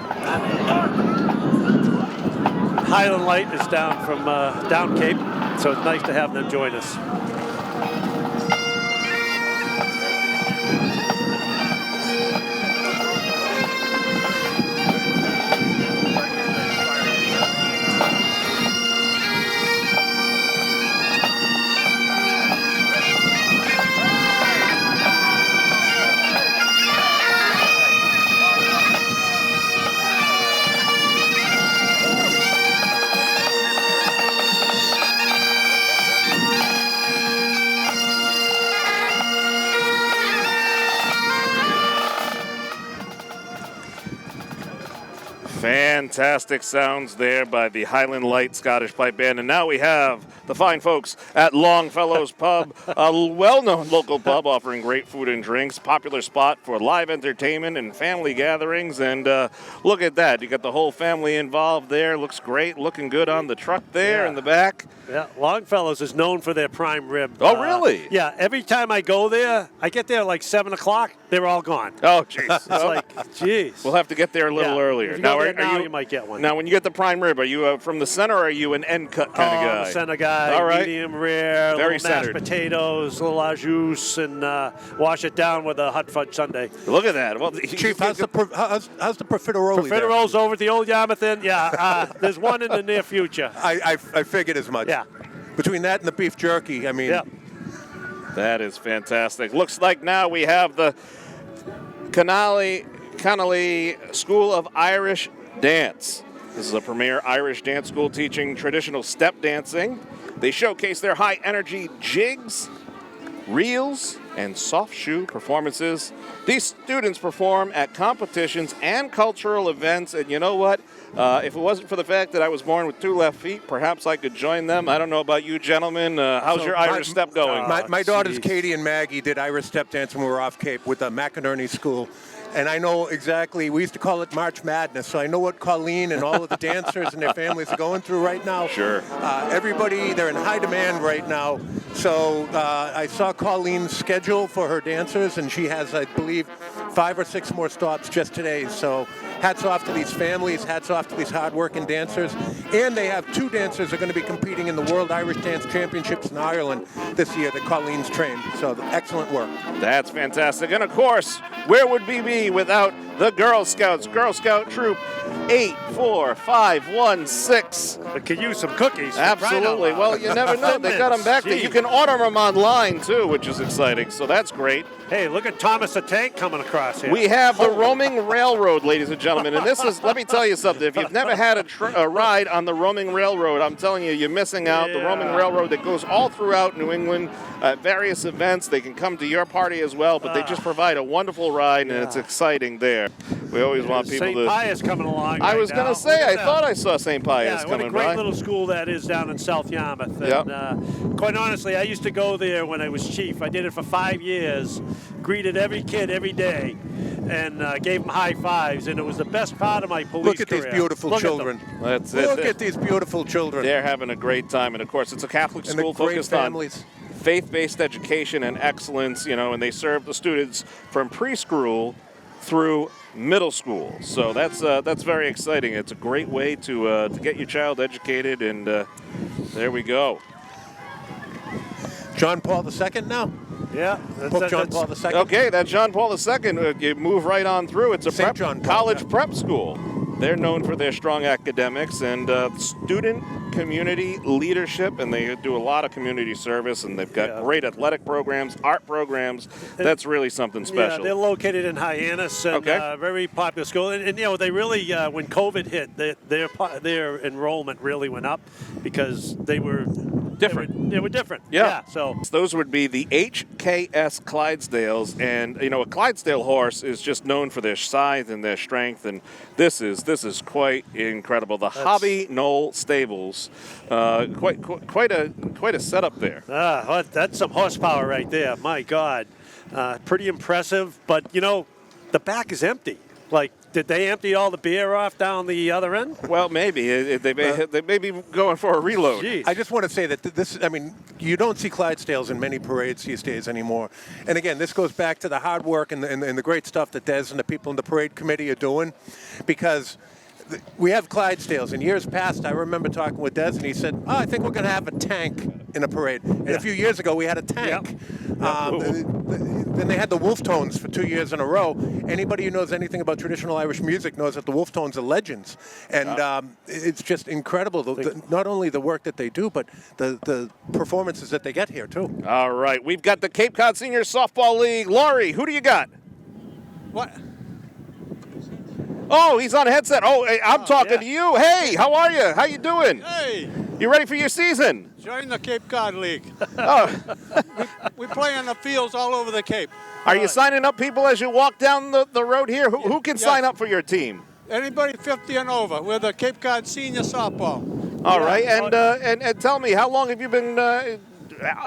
Highland Light is down from down Cape, so it's nice to have them join us. Fantastic sounds there by the Highland Light Scottish Pipe Band. And now we have the fine folks at Longfellow's Pub, a well-known local pub offering great food and drinks, popular spot for live entertainment and family gatherings. And look at that. You got the whole family involved there. Looks great. Looking good on the truck there in the back. Yeah, Longfellows is known for their prime rib. Oh, really? Yeah, every time I go there, I get there like 7 o'clock, they're all gone. Oh, jeez. It's like, jeez. We'll have to get there a little earlier. If you go there now, you might get one. Now, when you get the prime rib, are you from the center or are you an end cut kind of guy? The center guy, all right. medium rare, Very little mashed centered. potatoes, little au jus, and wash it down with a hot fudge sundae. Look at that. Well, Chief, how's the profiterole there? Profiteroles over at the old Yarmouth Inn. Yeah, there's one in the near future. I figured as much. Yeah. Between that and the beef jerky, I mean. Yeah. That is fantastic. Looks like now we have the Connolly School of Irish Dance. This is a premier Irish dance school teaching traditional step dancing. They showcase their high-energy jigs, reels, and soft shoe performances. These students perform at competitions and cultural events, and you know what? If it wasn't for the fact that I was born with 2 left feet, perhaps I could join them. I don't know about you gentlemen. How's your Irish step going? My daughters, Katie and Maggie, did Irish step dance when we were off Cape with the McInerney School. And I know exactly, we used to call it March Madness, so I know what Colleen and all of the dancers and their families are going through right now. Sure. Everybody, they're in high demand right now. So I saw Colleen's schedule for her dancers, and she has, I believe, 5 or 6 more stops just today. So hats off to these families, hats off to these hard-working dancers. And they have 2 dancers that are going to be competing in the World Irish Dance Championships in Ireland this year that Colleen's trained. So excellent work. That's fantastic. And of course, where would we be without the Girl Scouts, Girl Scout Troop 84516. I could use some cookies. Absolutely. Well, you never know. They got them back there. You can order them online, too, which is exciting. So that's great. Hey, look at Thomas the Tank coming across here. We have the roaming railroad, ladies and gentlemen. And this is, let me tell you something. If you've never had a ride on the roaming railroad, I'm telling you, you're missing out. The roaming railroad that goes all throughout New England at various events. They can come to your party as well, but they just provide a wonderful ride, and it's exciting there. We always want people St. to... Pius coming along. I was going to say, I thought I saw St. Pius coming by. What a great little school that is down in South Yarmouth. And quite honestly, I used to go there when I was chief. I did it for 5 years, greeted every kid every day, and gave them high fives, and it was the best part of my police career. Look at these beautiful children. That's it. Look at these beautiful children. They're having a great time, and of course, it's a Catholic school focused on faith-based education and excellence, and they serve the students from preschool through middle school. So that's very exciting. It's a great way to get your child educated, and there we go. John Paul II now? Yeah. Pope John Paul II. Okay, that's John Paul II. You move right on through. It's a college prep school. They're known for their strong academics and student community leadership, and they do a lot of community service, and they've got great athletic programs, art programs. That's really something special. Yeah, they're located in Hyannis, and very popular school. And they really, when COVID hit, their enrollment really went up because they were different. They were different. Yeah. So those would be the HKS Clydesdales, and a Clydesdale horse is just known for their size and their strength, and this is quite incredible. The Hobby Knoll Stables, quite a setup there. That's some horsepower right there. My God, pretty impressive. But the back is empty. Like, did they empty all the beer off down the other end? Well, maybe. They may be going for a reload. Jeez. I just want to say that you don't see Clydesdales in many parades these days anymore. And again, this goes back to the hard work and the great stuff that Des and the people in the parade committee are doing, because we have Clydesdales. In years past, I remember talking with Des, and he said, I think we're going to have a tank in a parade. And a few years ago, we had a tank. Then they had the Wolf Tones for 2 years in a row. Anybody who knows anything about traditional Irish music knows that the Wolf Tones are legends. And it's just incredible, not only the work that they do, but the performances that they get here, too. All right. We've got the Cape Cod Senior Softball League. Laurie, who do you got? What? Oh, he's on a headset. Oh, hey, I'm talking to you. Hey, how are you? How you doing? Hey. You ready for your season? Join the Cape Cod League. Oh. we play on the fields all over the Cape. Are you signing up people as you walk down the road here? Who can sign up for your team? Anybody 50 and over. We're the Cape Cod Senior Softball. All right, and tell me, how long have you been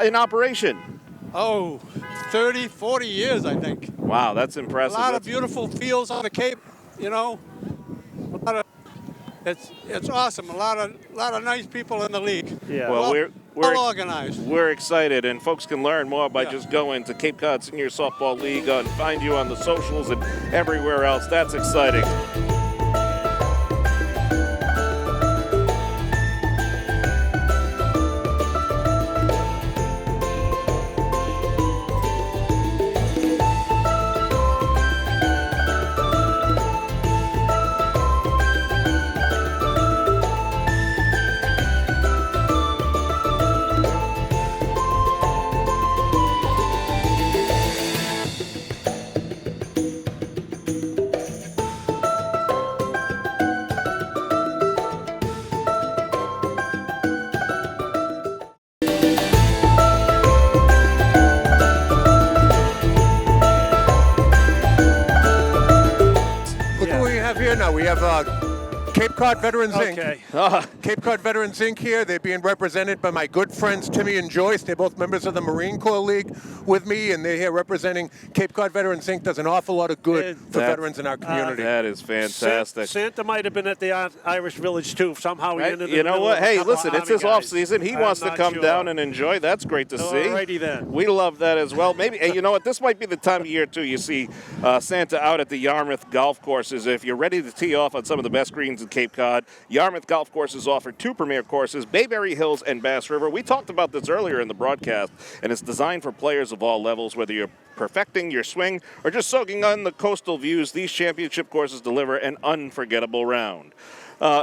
in operation? Oh, 30, 40 years, I think. Wow, that's impressive. A lot of beautiful fields on the Cape, It's awesome. A lot of nice people in the league. Yeah. Well, we're well organized. We're excited, and folks can learn more by just going to Cape Cod Senior Softball League and find you on the socials and everywhere else. That's exciting. We have Cape Cod Veterans Inc. Cape Cod Veterans Inc. here. They're being represented by my good friends Timmy and Joyce. They're both members of the Marine Corps League with me, and they're here representing Cape Cod Veterans Inc. Does an awful lot of good for veterans in our community. That is fantastic. Santa might have been at the Irish Village too. Somehow he ended. You know what? Hey, listen, it's his off season. He wants to come down and enjoy. That's great to see. Alrighty then. We love that as well. Maybe, and you know what? This might be the time of year too. You see Santa out at the Yarmouth golf courses. If you're ready to tee off on some of the best greens in Cape Cod. Yarmouth golf courses offer 2 premier courses, Bayberry Hills and Bass River. We talked about this earlier in the broadcast, and it's designed for players of all levels, whether you're perfecting your swing or just soaking on the coastal views. These championship courses deliver an unforgettable round.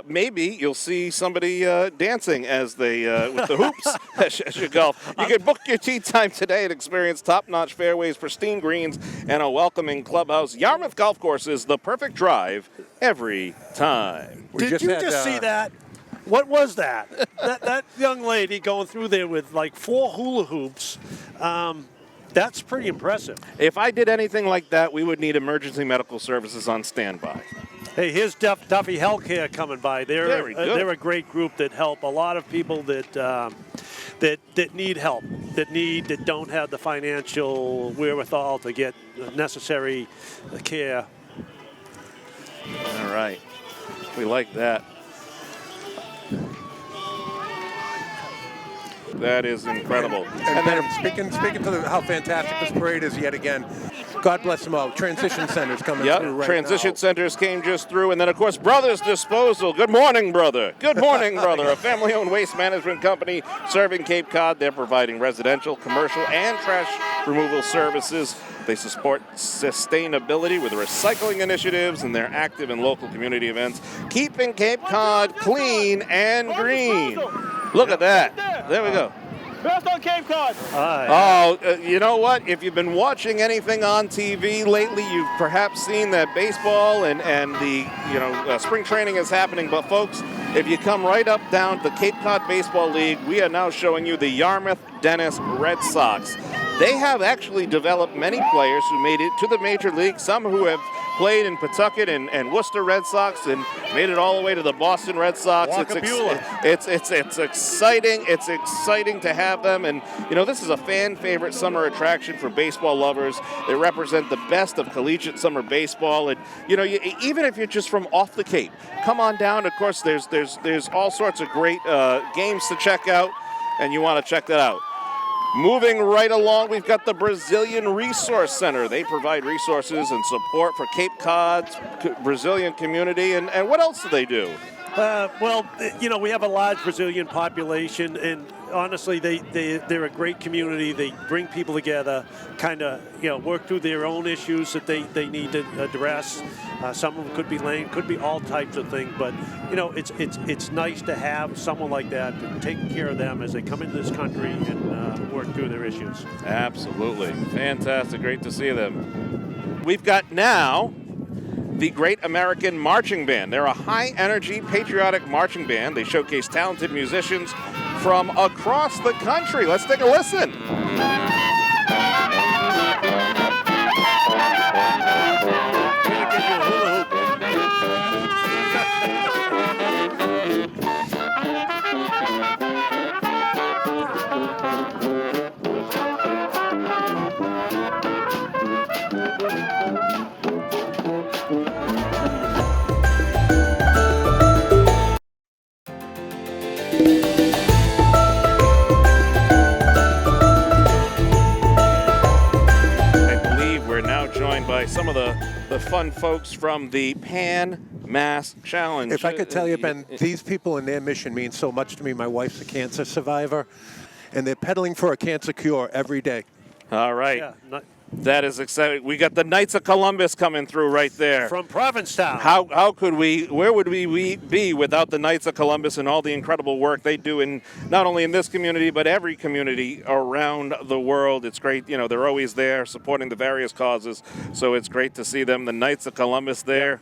Maybe you'll see somebody dancing as they with the hoops as you golf. You can book your tee time today and experience top-notch fairways, pristine greens, and a welcoming clubhouse. Yarmouth Golf Course is the perfect drive every time. Did you just see that? What was that? that young lady going through there with like 4 hula hoops. That's pretty impressive. If I did anything like that, we would need emergency medical services on standby. Hey, here's Duffy Healthcare coming by. They're a great group that help a lot of people that need help, that don't have the financial wherewithal to get necessary care. All right, we like that. That is incredible. And then speaking to how fantastic this parade is yet again, God bless them all. Transition centers coming through right Transition now. centers came just through. And then, of course, Brothers Disposal. Good morning, brother. Good morning, brother. A family-owned waste management company serving Cape Cod. They're providing residential, commercial, and trash removal services. They support sustainability with recycling initiatives, and they're active in local community events, keeping Cape Cod clean and green. Look at that. There we go. Best on Cape Cod. You know what? If you've been watching anything on TV lately, you've perhaps seen that baseball and the spring training is happening. But folks, if you come right up down to the Cape Cod Baseball League, we are now showing you the Yarmouth Dennis Red Sox. They have actually developed many players who made it to the major league, some who have played in Pawtucket and Worcester Red Sox and made it all the way to the Boston Red Sox. It's exciting. It's exciting to have them. And, this is a fan favorite summer attraction for baseball lovers. They represent the best of collegiate summer baseball. And, even if you're just from off the Cape, come on down. Of course, there's all sorts of great games to check out, and you want to check that out. Moving right along, we've got the Brazilian Resource Center. They provide resources and support for Cape Cod's Brazilian community. And what else do they do? We have a large Brazilian population, and honestly, they're a great community. They bring people together, kind of, work through their own issues that they need to address. Some of them could be lane, could be all types of things, but it's nice to have someone like that to take care of them as they come into this country and work through their issues. Absolutely. Fantastic. Great to see them. We've got now the Great American Marching Band. They're a high-energy, patriotic marching band. They showcase talented musicians from across the country. Let's take a listen. By some of the fun folks from the Pan Mass Challenge. If I could tell you, Ben, these people and their mission means so much to me. My wife's a cancer survivor, and they're pedaling for a cancer cure every day. All right. That is exciting. We got the Knights of Columbus coming through right there. From Provincetown. How could where would we be without the Knights of Columbus and all the incredible work they do in not only in this community, but every community around the world. It's great. They're always there supporting the various causes. So it's great to see them, the Knights of Columbus there.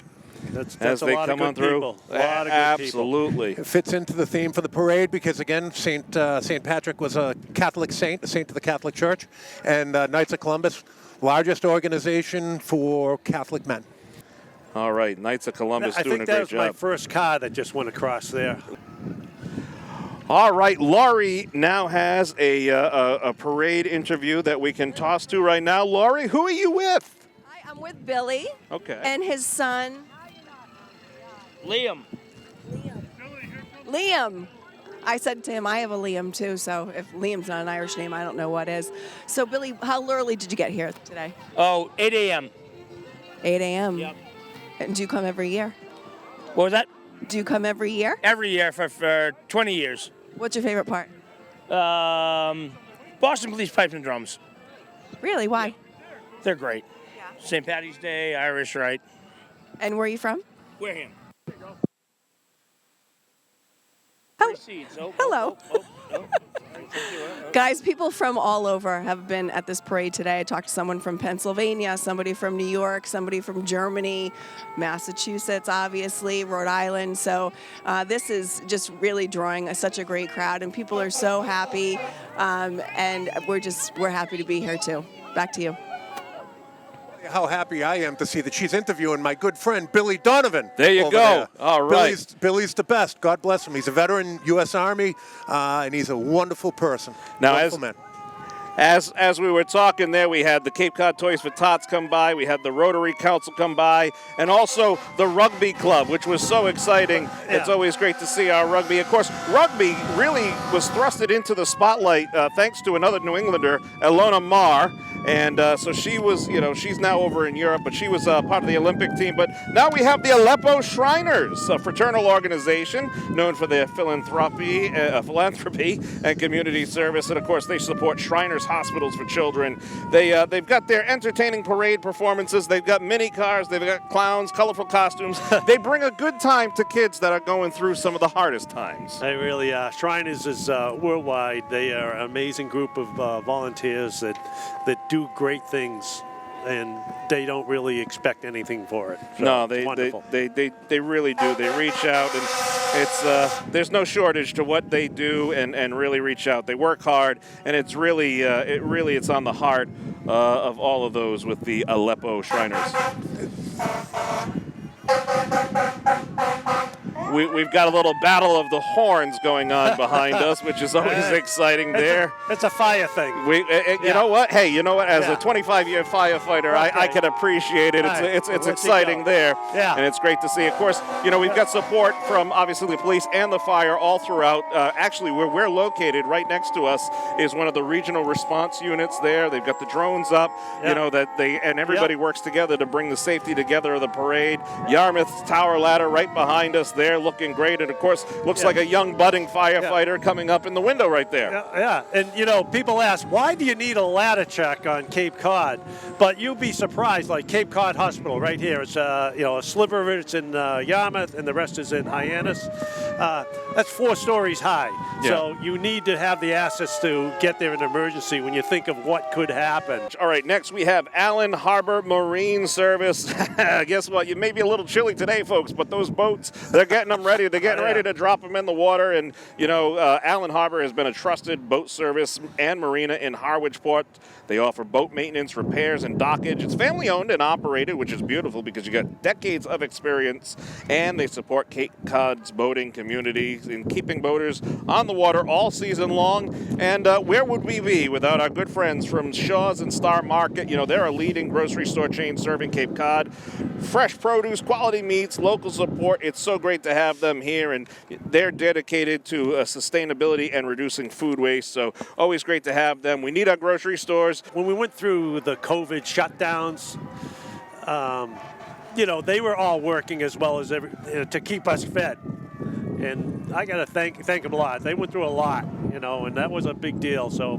That's as they come on through. People. A lot of good Absolutely. People. It fits into the theme for the parade because, again, St. Patrick was a Catholic saint, a saint of the Catholic Church, and Knights of Columbus, largest organization for Catholic men. All right, Knights of Columbus doing a great job. I think that was my first car that just went across there. All right, Laurie now has a parade interview that we can toss to right now. Laurie, who are you with? Hi, I'm with Billy. Okay. And his son. Liam. Liam. I said to him, I have a Liam too, so if Liam's not an Irish name, I don't know what is. So, Billy, how early did you get here today? 8 a.m. 8 a.m.? Yep. And do you come every year? What was that? Do you come every year? Every year for 20 years. What's your favorite part? Boston Police Pipes and Drums. Really? Why? They're great. St. Patty's Day, Irish Rite. And where are you from? Wareham. Hello. Guys, people from all over have been at this parade today. I talked to someone from Pennsylvania, somebody from New York, somebody from Germany, Massachusetts, obviously, Rhode Island. So this is just really drawing such a great crowd, and people are so happy, and we're happy to be here too. Back to you. How happy I am to see that she's interviewing my good friend Billy Donovan. There you over go. there. All right. Billy's the best. God bless him. He's a veteran, U.S. Army, and he's a wonderful person. Now, wonderful man. As we were talking there, we had the Cape Cod Toys for Tots come by, we had the Rotary Council come by, and also the Rugby Club, which was so exciting. Yeah. It's always great to see our rugby. Of course, rugby really was thrusted into the spotlight thanks to another New Englander, Elona Marr. And so she was, she's now over in Europe, but she was part of the Olympic team. But now we have the Aleppo Shriners, a fraternal organization known for their philanthropy and community service. And, of course, they support Shriners Hospitals for Children. They've got their entertaining parade performances. They've got mini cars. They've got clowns, colorful costumes. They bring a good time to kids that are going through some of the hardest times. They really are. Shriners is worldwide. They are an amazing group of volunteers that do great things, and they don't really expect anything for it. So No, it's wonderful. they really do. They reach out, and it's there's no shortage to what they do, and really reach out. They work hard, and it's really it's on the heart of all of those with the Aleppo Shriners. We've got a little battle of the horns going on behind us, which is always exciting there. It's a fire thing. You know what? Hey, you know what? As a 25-year firefighter, I can appreciate it. It's exciting there. Yeah. And it's great to see. Of course, we've got support from obviously the police and the fire all throughout. Actually, where we're located, right next to us, is one of the regional response units there. They've got the drones up, and everybody works together to bring the safety together of the parade. Yarmouth's Tower Ladder right behind us there, looking great, and of course looks like a young budding firefighter coming up in the window right there. Yeah, and people ask, why do you need a ladder check on Cape Cod? But you'll be surprised, like Cape Cod Hospital right here. It's a sliver of it's in Yarmouth, and the rest is in Hyannis. That's 4 stories high. Yeah. So you need to have the assets to get there in an emergency when you think of what could happen. All right, next we have Allen Harbor Marine Service. Guess what? You may be a little chilly today, folks, but those boats, they're getting them ready. They're getting ready to drop them in the water. And, Allen Harbor has been a trusted boat service and marina in Harwich Port. They offer boat maintenance, repairs, and dockage. It's family-owned and operated, which is beautiful because you got decades of experience, and they support Cape Cod's boating community in keeping boaters on the water all season long. And where would we be without our good friends from Shaw's and Star Market? They're a leading grocery store chain serving Cape Cod. Fresh produce, quality meats, local support. It's so great to have them here, and they're dedicated to sustainability and reducing food waste. So always great to have them. We need our grocery stores. When we went through the COVID shutdowns, they were all working as well as to keep us fed. And I got to thank them a lot. They went through a lot, and that was a big deal. So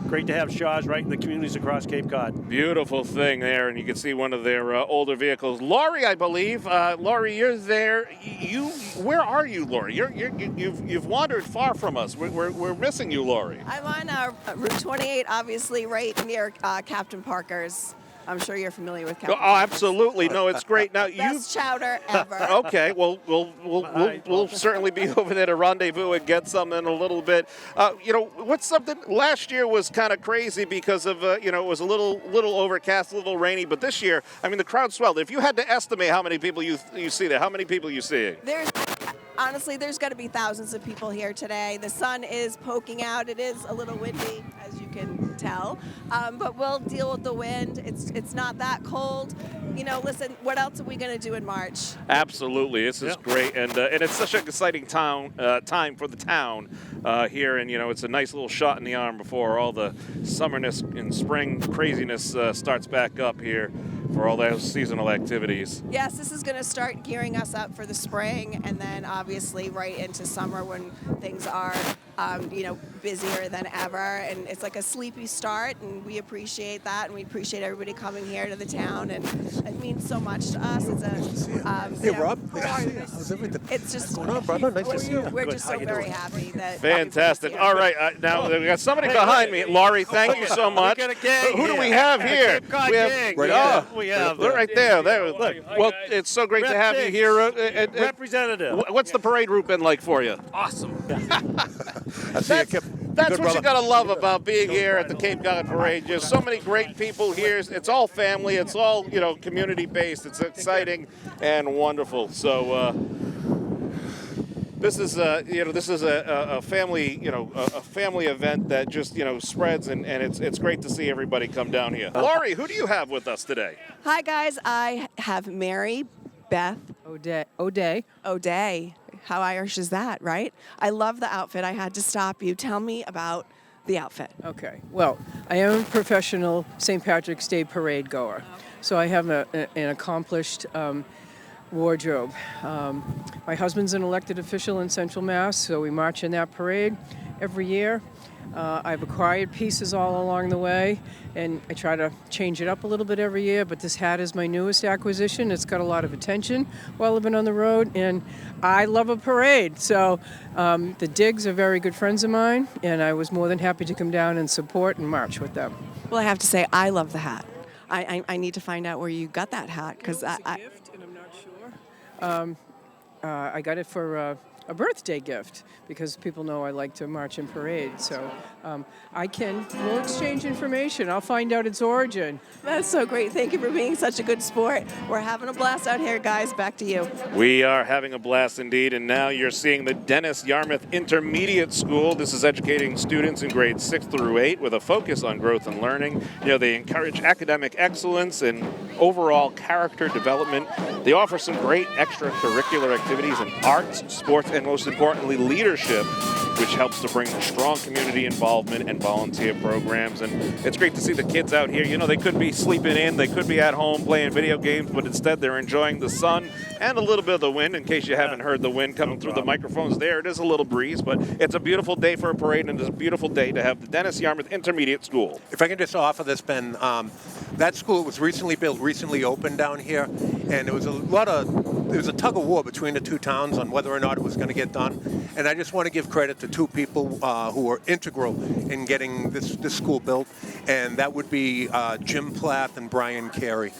great to have Shaw's right in the communities across Cape Cod. Beautiful thing there, and you can see one of their older vehicles. Laurie, I believe. Laurie, you're there. Where are you, Laurie? You've wandered far from us. We're missing you, Laurie. I'm on Route 28, obviously right near Captain Parker's. I'm sure you're familiar with Captain Oh, absolutely. No, it's great. Now Best chowder ever. Okay, well, we'll certainly be over there to rendezvous and get some in a little bit. What's something? Last year was kind of crazy because of it was a little overcast, a little rainy. But this year, the crowd swelled. If you had to estimate how many people you see there, how many people you seeing? Honestly, there's got to be thousands of people here today. The sun is poking out. It is a little windy, as you can tell, but we'll deal with the wind. It's not that cold. Listen, what else are we going to do in March? Absolutely, this is great, and it's such an exciting time for the town here, and it's a nice little shot in the arm before all the summerness and spring craziness starts back up here. for all those seasonal activities. Yes, this is going to start gearing us up for the spring, and then obviously right into summer when things are, busier than ever. And it's like a sleepy start, and we appreciate that, and we appreciate everybody coming here to the town, and it means so much to us. It's Hey, Rob. How's everything? It's just What's going on, brother? Nice to see you. We're just so very happy that. Fantastic. All right, now we got somebody behind me. Laurie, thank you so much. We got a gang Who do here. we have here? Cape Cod We have, gang. right Yeah, there. we have, Look right there. Look. Well, it's so great to have you here. Representative. What's the parade route been like for you? Awesome. I see you, Kip. That's Good what you brother. gotta love about being here at the Cape Cod Parade. Just so many great people here. It's all family. It's all community based. It's exciting and wonderful. So this is a family a family event that just spreads and it's great to see everybody come down here. Laurie, who do you have with us today? Hi guys, I have Mary Beth O'Day. How Irish is that, right? I love the outfit. I had to stop you. Tell me about the outfit. Okay. Well, I am a professional St. Patrick's Day parade goer, so I have an accomplished wardrobe. My husband's an elected official in Central Mass, so we march in that parade every year. I've acquired pieces all along the way, and I try to change it up a little bit every year, but this hat is my newest acquisition. It's got a lot of attention while I've been on the road, and I love a parade. So the Digs are very good friends of mine, and I was more than happy to come down and support and march with them. Well, I have to say, I love the hat. I need to find out where you got that hat, because It's a gift, and I'm not sure. I got it for a birthday gift because people know I like to march in parades. So we'll exchange information. I'll find out its origin. That's so great. Thank you for being such a good sport. We're having a blast out here, guys. Back to you. We are having a blast indeed, and now you're seeing the Dennis Yarmouth Intermediate School. This is educating students in grades 6 through 8 with a focus on growth and learning. They encourage academic excellence and overall character development. They offer some great extracurricular activities in arts, sports, and most importantly, leadership, which helps to bring strong community involvement and volunteer programs. And it's great to see the kids out here. They could be sleeping in, they could be at home playing video games, but instead they're enjoying the sun and a little bit of the wind. In case you haven't heard the wind coming through the microphones there, it is a little breeze, but it's a beautiful day for a parade, and it's a beautiful day to have the Dennis Yarmouth Intermediate School. If I can just offer this, Ben, that school was recently built, recently opened down here, and there was a tug of war between the two towns on whether or not it was going to get done. And I just want to give credit to two people who were integral in getting this school built, and that would be Jim Plath and Brian Carey.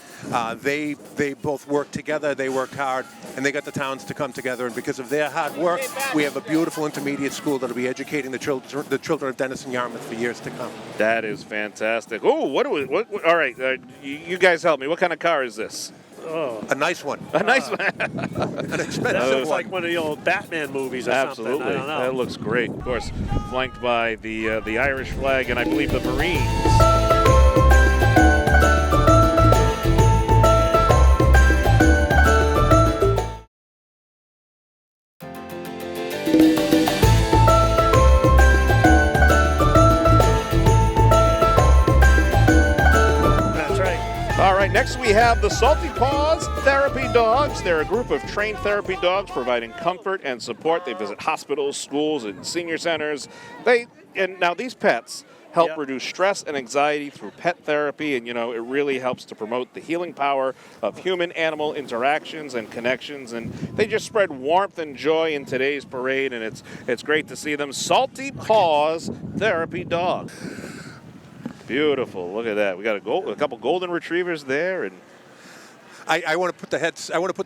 They both worked together, they worked hard, and they got the towns to come together. And because of their hard work, we have a beautiful intermediate school that will be educating the children of Dennis and Yarmouth for years to come. That is fantastic. Oh, what all right, you guys help me. What kind of car is this? Oh. A nice one. A nice one. An expensive It's one. like one of the old Batman movies or Absolutely. something. I don't know. That looks great. Of course, flanked by the Irish flag and I believe the Marines. All right, next we have the Salty Paws Therapy Dogs. They're a group of trained therapy dogs providing comfort and support. They visit hospitals, schools, and senior centers. Now these pets help reduce stress and anxiety through pet therapy, and it really helps to promote the healing power of human-animal interactions and connections, and they just spread warmth and joy in today's parade, and it's great to see them. Salty Paws Therapy Dogs. Beautiful. Look at that. We got a couple golden retrievers there, and I want to put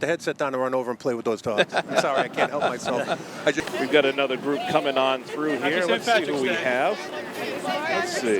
the headset down and run over and play with those dogs. I'm sorry, I can't help myself. We've got another group coming on through here. Let's see who we have. Let's see.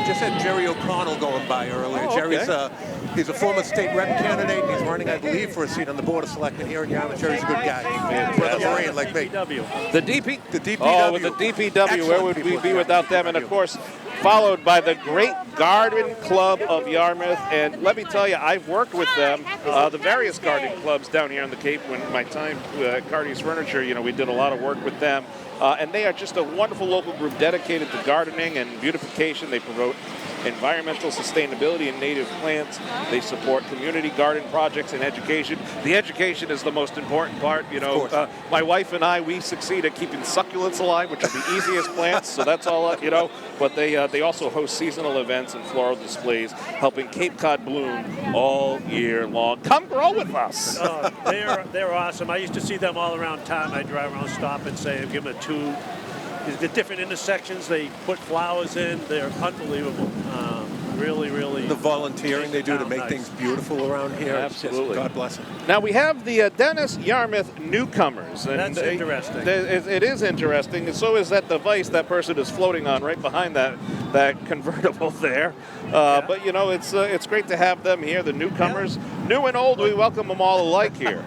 Just had Jerry O'Connell going by earlier. Oh, okay. Jerry's he's a former state rep candidate. And he's running, I believe, for a seat on the Board of Selectmen here in Yarmouth. Jerry's a good guy. Brother Marine like me. The DPW. Oh, with the DPW, where would we be without them? And of course, followed by the Great Garden Club of Yarmouth. And let me tell you, I've worked with them, the various garden clubs down here on the Cape. When my time at Carty's Furniture, we did a lot of work with them. And they are just a wonderful local group dedicated to gardening and beautification. They promote environmental sustainability and native plants. They support community garden projects and education. The education is the most important part. You know, my wife and I, we succeed at keeping succulents alive, which are the easiest plants, so that's all, you know. But they also host seasonal events and floral displays, helping Cape Cod bloom all year long. Come grow with us. They're awesome. I used to see them all around town. I drive around, stop and say, give them a tour. The different intersections they put flowers in, they're unbelievable. Really. The volunteering they do to make nice. things beautiful around here. Absolutely. God bless them. Now we have the Dennis Yarmouth newcomers. And That's interesting. It is interesting, and so is that device that person is floating on right behind that convertible there. But you know, it's great to have them here, the newcomers. New and old, we welcome them all alike here.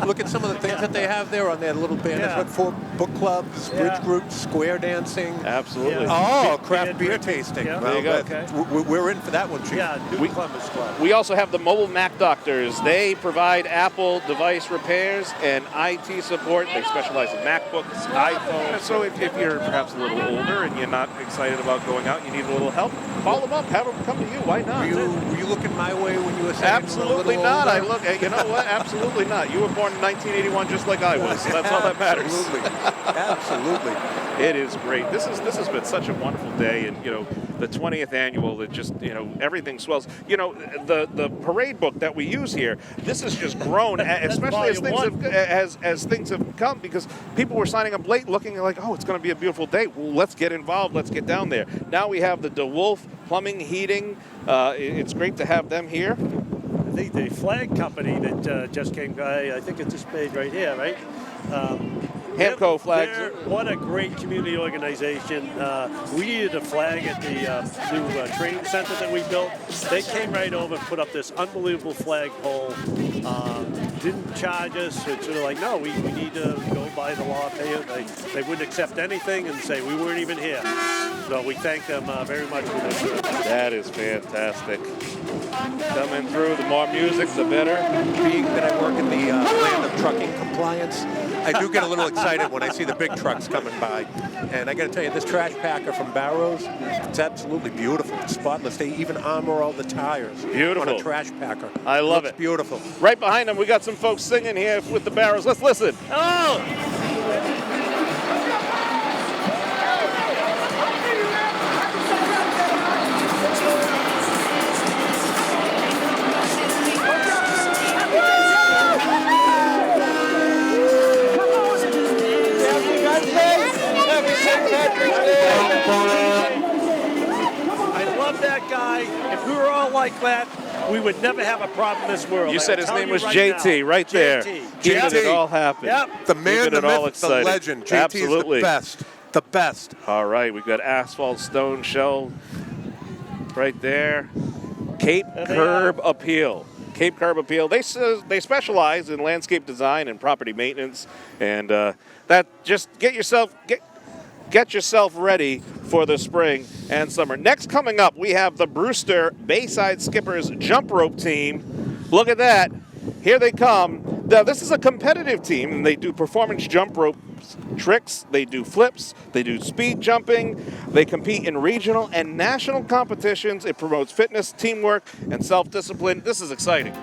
Look at some of the things that they have there on their little banners. What for? Book clubs, bridge groups, square dancing. Absolutely. Oh, craft beer tasting. Yeah. Well, There you go. We're in for that one, Chief. Yeah, Newcomers Club. We also have the mobile Mac doctors. They provide Apple device repairs and IT support. They specialize in MacBooks, iPhones. So if you're perhaps a little older and you're not excited about going out, you need a little help, call them up, have them come to you. Why not? Were you looking my way when you were saying Absolutely not. I look. You know what? Absolutely not. You were born in 1981, just like I was. So that's all that matters. Absolutely. It is great. This has been such a wonderful day, and you know, the 20th annual. It just, you know, everything swells. You know, the parade book that we use here. This has just grown, especially as things have come, because people were signing up late, looking like, oh, it's going to be a beautiful day. Well, let's get involved. Let's get down there. Now we have the DeWolf Plumbing, Heating. It's great to have them here. The flag company that just came by, I think it's this page right here, right? Hamco flags. What a great community organization. We needed a flag at the new training center that we built. They came right over and put up this unbelievable flagpole. Didn't charge us. It's sort of like, no, we need to go by the law, pay it. They wouldn't accept anything and say we weren't even here. So we thank them very much for this. That is fantastic. Coming through, the more music, the better. Being that I work in the land of trucking compliance, I do get a little excited when I see the big trucks coming by. And I got to tell you, this trash packer from Barrows, it's absolutely beautiful. It's spotless. They even armor all the tires Beautiful. on a trash packer. I love Looks it. Beautiful. Right behind them, we got some folks singing here with the Barrows. Let's listen. Oh! I love that guy. If we were all like that, we would never have a problem in this world. You said his name was JT, right there. Keeping it all happen. Yep. The man, the myth, the exciting. legend. JT Absolutely. is the best. The best. All right, we've got asphalt stone shell right there. Cape Curb Appeal. Cape Curb Appeal. They specialize in landscape design and property maintenance, and that just get yourself ready for the spring and summer. Next coming up, we have the Brewster Bayside Skippers jump rope team. Look at that. Here they come. Now, this is a competitive team, and they do performance jump rope tricks. They do flips. They do speed jumping. They compete in regional and national competitions. It promotes fitness, teamwork, and self-discipline. This is exciting.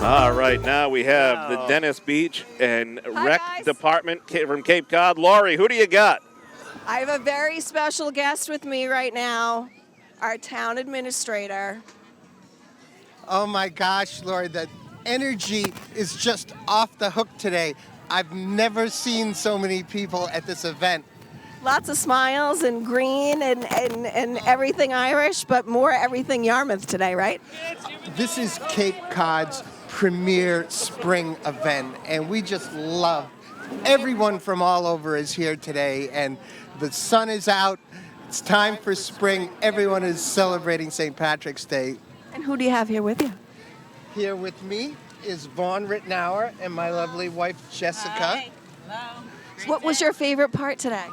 All right, now we have the Dennis Beach and Rec Department from Cape Cod. Laurie, who do you got? I have a very special guest with me right now, our town administrator. Oh my gosh, Lori, the energy is just off the hook today. I've never seen so many people at this event. Lots of smiles and green and everything Irish, but more everything Yarmouth today, right? This is Cape Cod's premier spring event, and we just love everyone from all over is here today, and the sun is out. It's time for spring. Everyone is celebrating St. Patrick's Day. And who do you have here with you? Here with me is Vaughn Rittenauer and my lovely wife, Jessica. What was your favorite part today?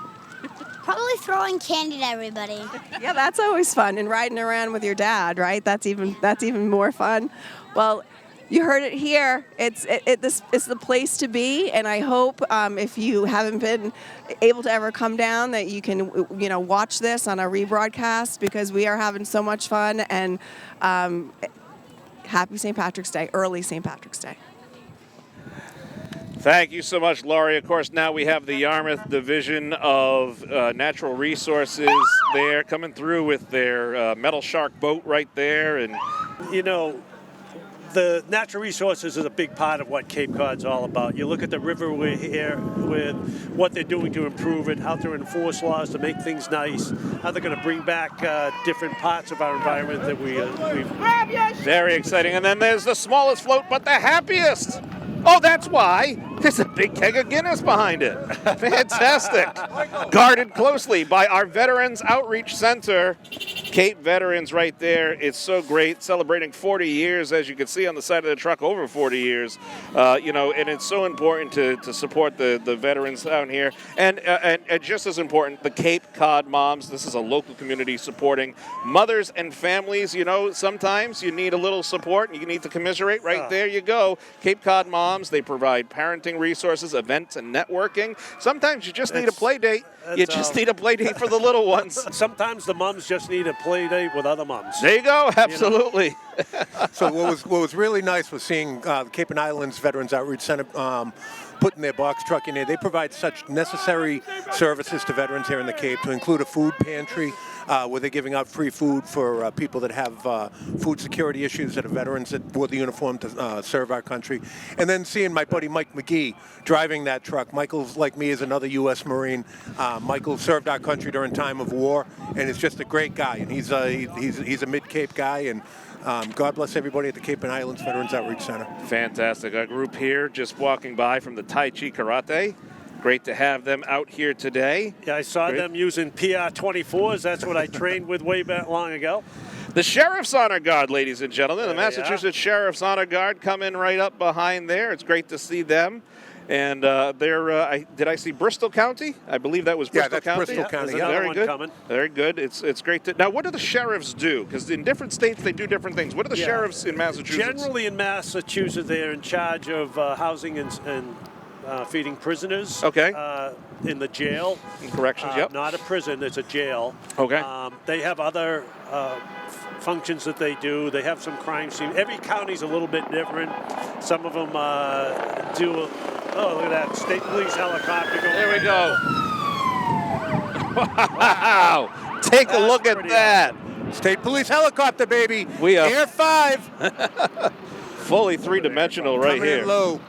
Probably throwing candy at everybody. Yeah, that's always fun. And riding around with your dad, right? That's even more fun. Well, you heard it here. It's the place to be, and I hope if you haven't been able to ever come down, that you can watch this on a rebroadcast, because we are having so much fun. And happy St. Patrick's Day, early St. Patrick's Day. Thank you so much, Laurie. Of course, now we have the Yarmouth Division of Natural Resources there coming through with their metal shark boat right there. And the natural resources is a big part of what Cape Cod's all about. You look at the river we're here with, what they're doing to improve it, how to enforce laws to make things nice, how they're going to bring back different parts of our environment that we've... Very exciting. And then there's the smallest float, but the happiest. Oh, that's why. There's a big keg of Guinness behind it. Fantastic. Guarded closely by our Veterans Outreach Center. Cape Veterans right there. It's so great. Celebrating 40 years, as you can see on the side of the truck, over 40 years. And it's so important to support the veterans down here. And just as important, the Cape Cod moms. This is a local community supporting mothers and families. Sometimes you need a little support and you need to commiserate. Right there you go. Cape Cod moms. They provide parenting resources, events, and networking. Sometimes you just need a play date. You just need a play date for the little ones. Sometimes the moms just need a play date with other moms. There you go. Absolutely. So what was really nice was seeing the Cape and Islands Veterans Outreach Center putting their box truck in there. They provide such necessary services to veterans here in the Cape, to include a food pantry where they're giving out free food for people that have food security issues, that are veterans that wore the uniform to serve our country. And then seeing my buddy Mike McGee driving that truck. Michael's, like me, is another U.S. Marine. Michael served our country during time of war, and is just a great guy. And he's a Mid-Cape guy, and God bless everybody at the Cape and Islands Veterans Outreach Center. Fantastic. A group here just walking by from the Tai Chi Karate. Great to have them out here today. Yeah, I saw them using PR-24s. That's what I trained with way back long ago. The Sheriff's Honor Guard, ladies and gentlemen. The Massachusetts Sheriff's Honor Guard coming right up behind there. It's great to see them. And did I see Bristol County? I believe that was Bristol County. Bristol County. Yeah. Very good. Coming. Very good. It's great to. Now, what do the sheriffs do? Because in different states they do different things. What are the sheriffs in Massachusetts? Generally in Massachusetts, they're in charge of housing and feeding prisoners. Okay. In the jail. In corrections. Yep. Not a prison. It's a jail. Okay. They have other functions that they do. They have some crime scene. Every county's a little bit different. Some of them do. Oh, look at that state police helicopter going. There we go. Wow. Take a look at that. State police helicopter, baby. We are Air 5. fully three-dimensional right Coming here. in low.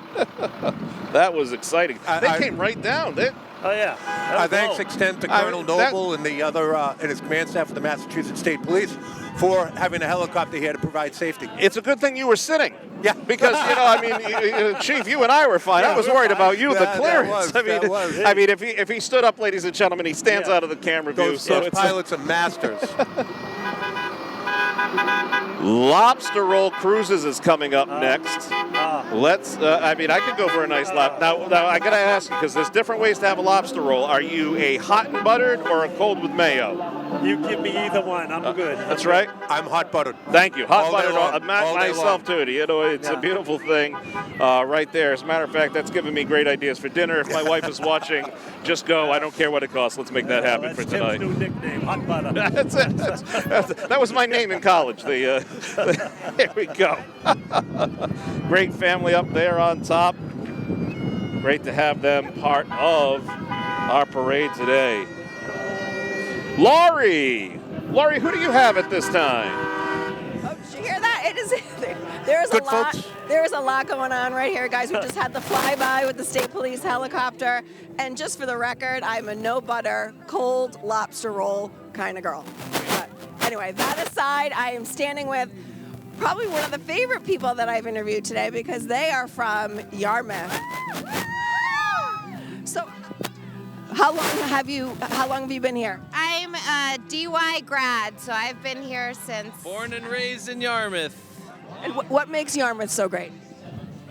That was exciting. They came right down. Oh, yeah. Thanks extend to Colonel Noble and the other and his command staff of the Massachusetts State Police for having a helicopter here to provide safety. It's a good thing you were sitting. Yeah. Because, Chief, you and I were fine. I was worried about you, the clearance. I mean, if he stood up, ladies and gentlemen, he stands out of the camera view. Those pilots are masters. Lobster Roll Cruises is coming up next. Let's, I could go for a nice lap. Now I got to ask you, because there's different ways to have a lobster roll. Are you a hot and buttered or a cold with mayo? You give me either one. I'm good. That's right. I'm hot buttered. Thank you. Hot buttered. All day Myself, too. It's a beautiful thing right there. As a matter of fact, that's giving me great ideas for dinner. If my wife is watching, just go. I don't care what it costs. Let's make that happen for tonight. Tim's new nickname, Hot Butter. That's it. That was my name in college. Here we go. Great family up there on top. Great to have them part of our parade today. Laurie, who do you have at this time? Oh, did you hear that? There's a lot going on right here, guys. We just had the flyby with the state police helicopter. And just for the record, I'm a no butter, cold lobster roll kind of girl. But anyway, that aside, I am standing with probably one of the favorite people that I've interviewed today, because they are from Yarmouth. So, how long have you been here? I'm a DY grad, so I've been here since... Born and raised in Yarmouth. And what makes Yarmouth so great?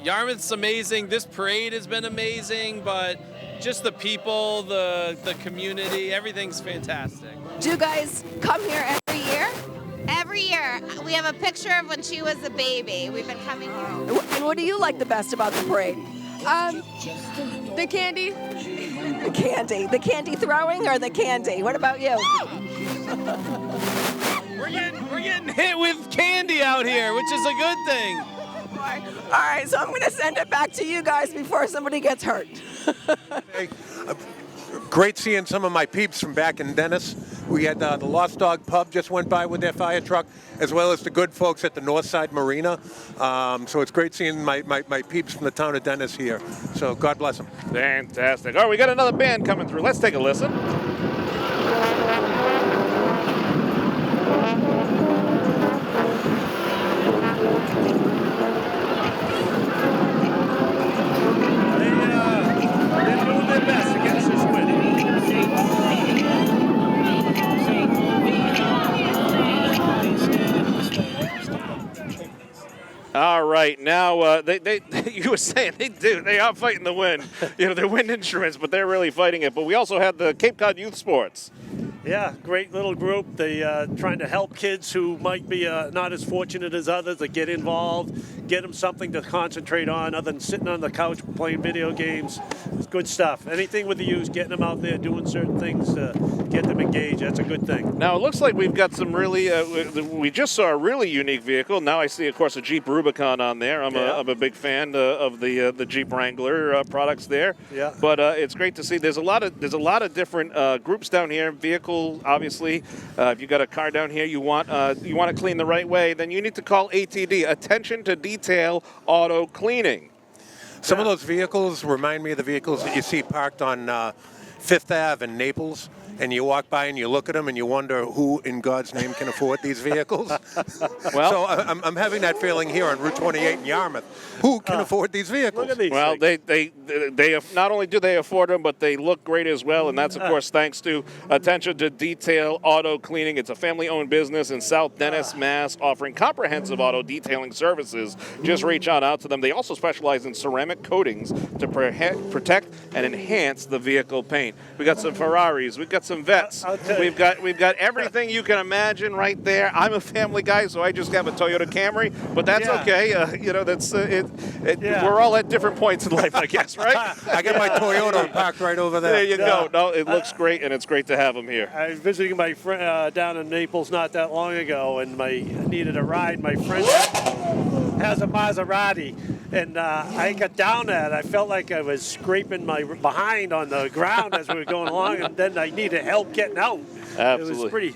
Yarmouth's amazing. This parade has been amazing, but just the people, the community, everything's fantastic. Do you guys come here every year? Every year. We have a picture of when she was a baby. We've been coming here. And what do you like the best about the parade? The candy. The candy. The candy throwing or the candy? What about you? We're getting hit with candy out here, which is a good thing. All right, so I'm going to send it back to you guys before somebody gets hurt. Great seeing some of my peeps from back in Dennis. We had the Lost Dog Pub just went by with their fire truck, as well as the good folks at the Northside Marina. So it's great seeing my peeps from the town of Dennis here. So God bless them. Fantastic. All right, we got another band coming through. Let's take a listen. They're doing their best against this wind. All right, now they you were saying they are fighting the wind. You know, they're wind instruments, but they're really fighting it. But we also had the Cape Cod Youth Sports. Yeah, great little group. They trying to help kids who might be not as fortunate as others to get involved, get them something to concentrate on other than sitting on the couch playing video games. It's good stuff. Anything with the youth, getting them out there doing certain things to get them engaged, that's a good thing. Now, it looks like we've got some really, we just saw a really unique vehicle. Now I see, of course, a Jeep Rubicon on there. I'm a big fan of the Jeep Wrangler products there. Yeah. But it's great to see. There's a lot of different groups down here. Vehicle, obviously. If you got a car down here, you want to clean the right way, then you need to call ATD, Attention to Detail Auto Cleaning. Some of those vehicles remind me of the vehicles that you see parked on Fifth Ave in Naples. And you walk by and you look at them and you wonder who in God's name can afford these vehicles. Well, so I'm having that feeling here on Route 28 in Yarmouth. Who can afford these vehicles? Look at these well, things. they not only do they afford them, but they look great as well. And that's, of course, thanks to Attention to Detail Auto Cleaning. It's a family-owned business in South Dennis, Mass, offering comprehensive auto detailing services. Just reach out to them. They also specialize in ceramic coatings to protect and enhance the vehicle paint. We got some Ferraris. We've got some Vets. We've got everything you can imagine right there. I'm a family guy, so I just have a Toyota Camry, but that's okay. You know, that's we're all at different points in life, I guess, right? I got my Toyota parked right over there. There you go. No, it looks great, and it's great to have them here. I was visiting my friend down in Naples not that long ago, and I needed a ride. My friend has a Maserati, and I got down there, and I felt like I was scraping my behind on the ground as we were going along, and then I needed help getting out. Absolutely. It was pretty...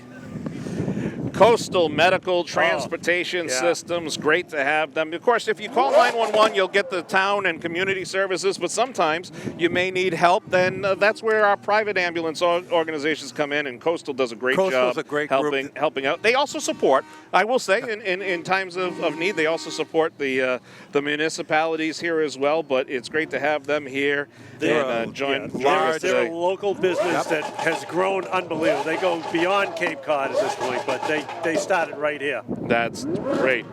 Coastal Medical Transportation Systems, great to have them. Of course, if you call 911, you'll get the town and community services, but sometimes you may need help. Then that's where our private ambulance organizations come in, and Coastal does a great job helping out. They also support, I will say, in times of need, they also support the municipalities here as well, but it's great to have them here and join us They're today. a local business that has grown unbelievable. They go beyond Cape Cod at this point, but they started right here. That's great.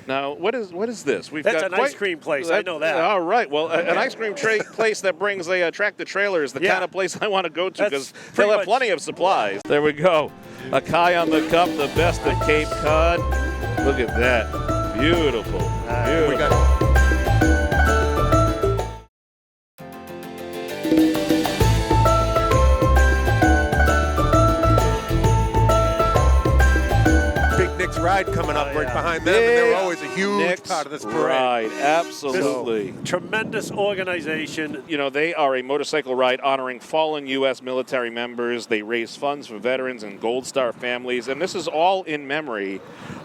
Now, what is this? That's an ice cream place. I know that. All right. Well, an ice cream place that brings a tractor trailer is the kind of place I want to go to because they'll have plenty of supplies. There we go. A Kai on the cup, the best at Cape Cod. Look at that. Beautiful. Beautiful. Ride coming up right behind them, and they're always a huge part of this parade. Ride, absolutely. Tremendous organization. You know, they are a motorcycle ride honoring fallen U.S. military members. They raise funds for veterans and Gold Star families, and this is all in memory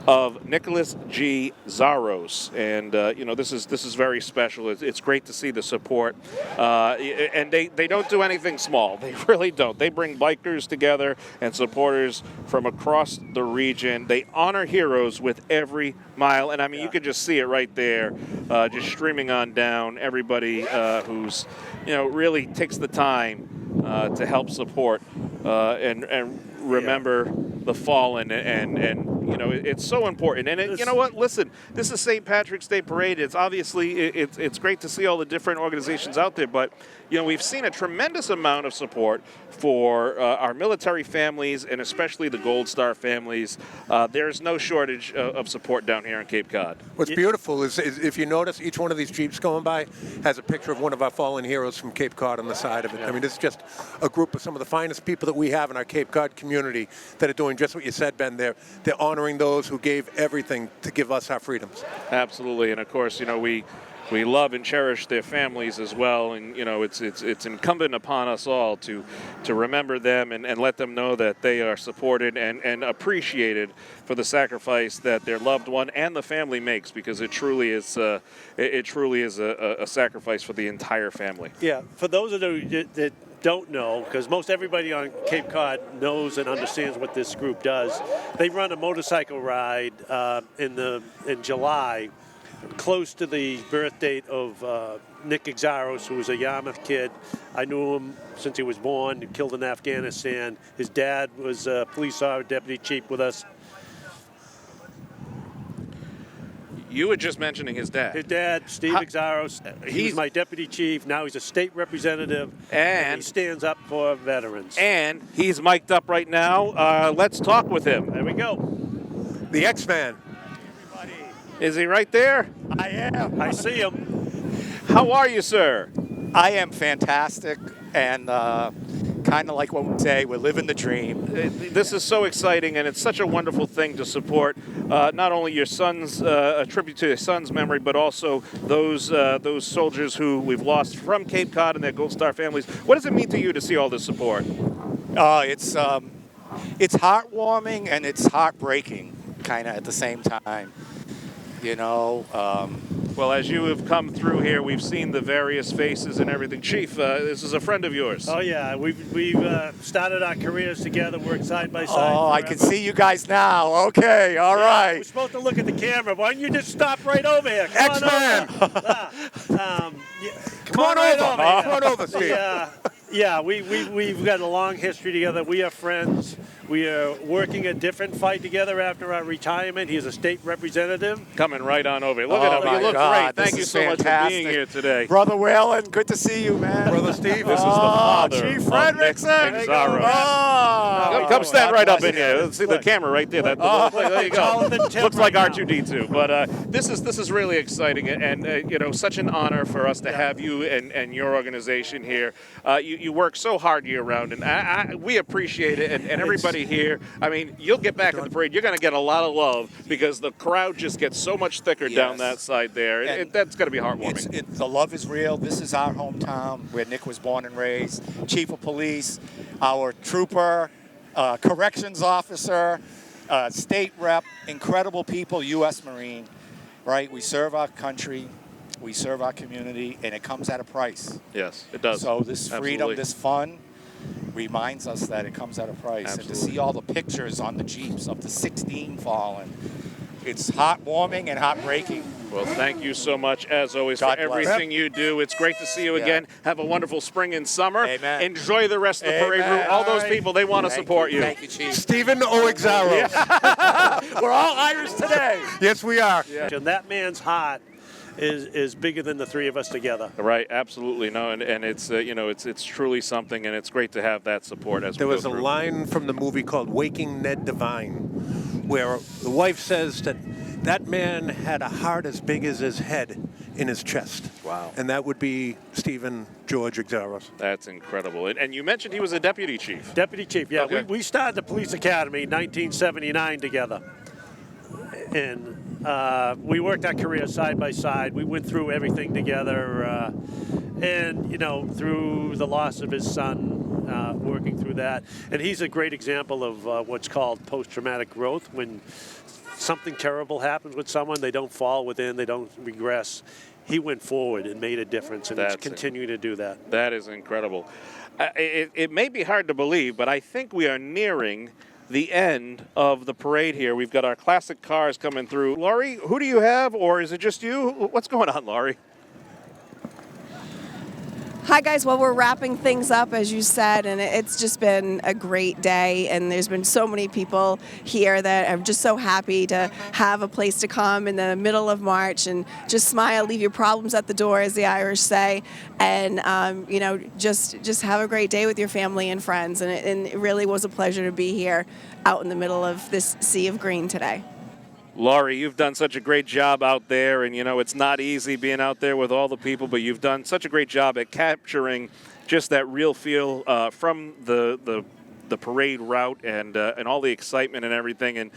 of Nicholas G. Zaros. And you know, this is very special. It's great to see the support. And they don't do anything small. They really don't. They bring bikers together and supporters from across the region. They honor heroes with every mile. And I mean, you can just see it right there, just streaming on down. Everybody who's, you know, really takes the time to help support and remember the fallen and it's so important. And you know what? Listen, this is St. Patrick's Day Parade. It's obviously it's great to see all the different organizations out there, but we've seen a tremendous amount of support for our military families and especially the Gold Star families. There's no shortage of support down here in Cape Cod. What's beautiful is if you notice, each one of these Jeeps going by has a picture of one of our fallen heroes from Cape Cod on the side of it. I mean, it's just a group of some of the finest people that we have in our Cape Cod community that are doing just what you said, Ben. They're honoring those who gave everything to give us our freedoms. Absolutely, and of course, we love and cherish their families as well, and it's incumbent upon us all to remember them and let them know that they are supported and appreciated for the sacrifice that their loved one and the family makes, because it truly is a sacrifice for the entire family. Yeah, for those of you that don't know, because most everybody on Cape Cod knows and understands what this group does, they run a motorcycle ride in July, close to the birth date of Nick Exaros, who was a Yarmouth kid. I knew him since he was born, killed in Afghanistan. His dad was a police officer, deputy chief with us. You were just mentioning his dad. His dad, Steve Exaros, he's my deputy chief. Now he's a state representative, and he stands up for veterans. And he's mic'd up right now. Let's talk with him. There we go. The X-Man. Is he right there? I am. I see him. How are you, sir? I am fantastic, and kind of like what we say, we're living the dream. This is so exciting, and it's such a wonderful thing to support not only your son's, a tribute to your son's memory, but also those soldiers who we've lost from Cape Cod and their Gold Star families. What does it mean to you to see all this support? It's heartwarming and it's heartbreaking, kind of at the same time. Well, as you have come through here, we've seen the various faces and everything. Chief, this is a friend of yours. Oh, yeah. We've started our careers together, worked side by side. Oh, I can see you guys now. Okay, all right. We're supposed to look at the camera. Why don't you just stop right over here? X-Man! Come on over. Come on over, Steve. Yeah, we've got a long history together. We are friends. We are working a different fight together after our retirement. He's a state representative. Coming right on over. Look at him. You look great. Thank you so much for being here today. Brother Whalen, good to see you, man. Brother Steve, this is the father Chief of Nick Exaros. Come stand right up in here. Let's see the camera right there. There you go. Looks like R2-D2. But this is really exciting, and such an honor for us to have you and your organization here. You work so hard year round, and we appreciate it, and everybody here. I mean, you'll get back at the parade. You're going to get a lot of love because the crowd just gets so much thicker down that side there. That's going to be heartwarming. The love is real. This is our hometown where Nick was born and raised. Chief of Police, our trooper, corrections officer, state rep, incredible people, U.S. Marine, right? We serve our country. We serve our community, and it comes at a price. Yes, it does. So this freedom, Absolutely. this fun, reminds us that it comes at a price. Absolutely. And to see all the pictures on the Jeeps of the 16 fallen, it's heartwarming and heartbreaking. Well, thank you so much, as always, God for bless. everything you do. It's great to see you again. Have a wonderful spring and summer. Amen. Enjoy the rest of the parade route. All those people, they want to support you. Thank you, Chief. Stephen Exaros. We're all Irish today. Yes, we are. Yeah. And that man's heart is bigger than the three of us together. Right, absolutely. No, and it's it's truly something, and it's great to have that support as There we was go a through. line from the movie called Waking Ned Divine, where the wife says that man had a heart as big as his head in his chest. Wow. And that would be Stephen George Exaros. That's incredible. And you mentioned he was a deputy chief. Deputy chief, yeah. Okay. We started the police academy in 1979 together. And we worked our careers side by side. We went through everything together. And, through the loss of his son, working through that. And he's a great example of what's called post-traumatic growth. When something terrible happens with someone, they don't fall within, they don't regress. He went forward and made a difference, and he's continuing to do that. That is incredible. It may be hard to believe, but I think we are nearing the end of the parade here. We've got our classic cars coming through. Laurie, who do you have, or is it just you? What's going on, Laurie? Hi guys, well we're wrapping things up as you said, and it's just been a great day, and there's been so many people here that I'm just so happy to have a place to come in the middle of March and just smile, leave your problems at the door, as the Irish say, and just have a great day with your family and friends, and it really was a pleasure to be here out in the middle of this sea of green today. Laurie, you've done such a great job out there, and it's not easy being out there with all the people, but you've done such a great job at capturing just that real feel from the parade route and all the excitement and everything. And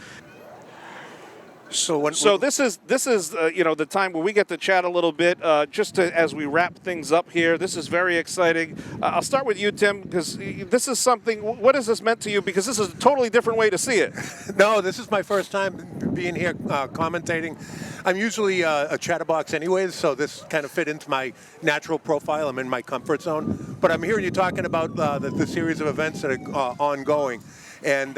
so this is the time where we get to chat a little bit as we wrap things up here. This is very exciting. I'll start with you, Tim, because this is something. What has this meant to you? Because this is a totally different way to see it. No, this is my first time being here commentating. I'm usually a chatterbox anyways, so this kind of fit into my natural profile. I'm in my comfort zone. But I'm hearing you talking about the series of events that are ongoing. And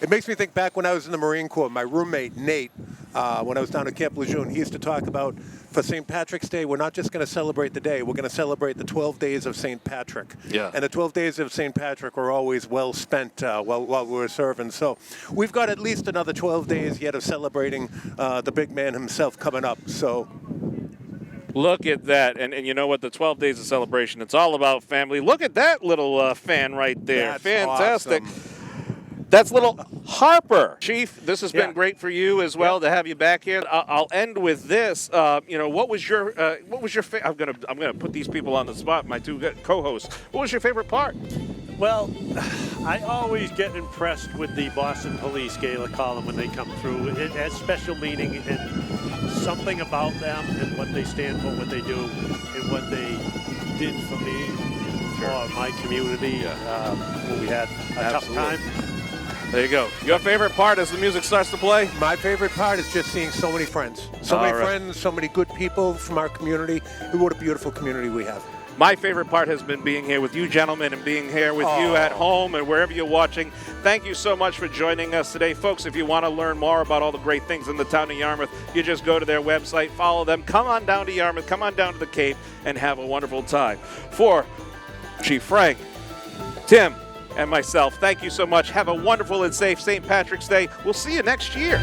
it makes me think back when I was in the Marine Corps. My roommate, Nate, when I was down at Camp Lejeune, he used to talk about, for St. Patrick's Day, we're not just going to celebrate the day, we're going to celebrate the 12 days of St. Patrick. Yeah. And the 12 days of St. Patrick were always well spent while we were serving. So we've got at least another 12 days yet of celebrating the big man himself coming up. So look at that. And you know what? The 12 days of celebration, it's all about family. Look at that little fan right there. That's fantastic. Awesome. That's little Harper. Chief, this has been great for you as well to have you back here. I'll end with this. What was your I'm gonna put these people on the spot. My two co-hosts. What was your favorite part? Well, I always get impressed with the Boston Police Gala column when they come through. It has special meaning and something about them and what they stand for, what they do, and what they did for me, for my community when we had a tough time. There you go. Your favorite part as the music starts to play? My favorite part is just seeing so many friends. So many friends, so many good people from our community. What a beautiful community we have. My favorite part has been being here with you gentlemen and being here with you at home and wherever you're watching. Thank you so much for joining us today. Folks, if you want to learn more about all the great things in the town of Yarmouth, you just go to their website, follow them, come on down to Yarmouth, come on down to the Cape, and have a wonderful time. For Chief Frank, Tim, and myself, thank you so much. Have a wonderful and safe St. Patrick's Day. We'll see you next year.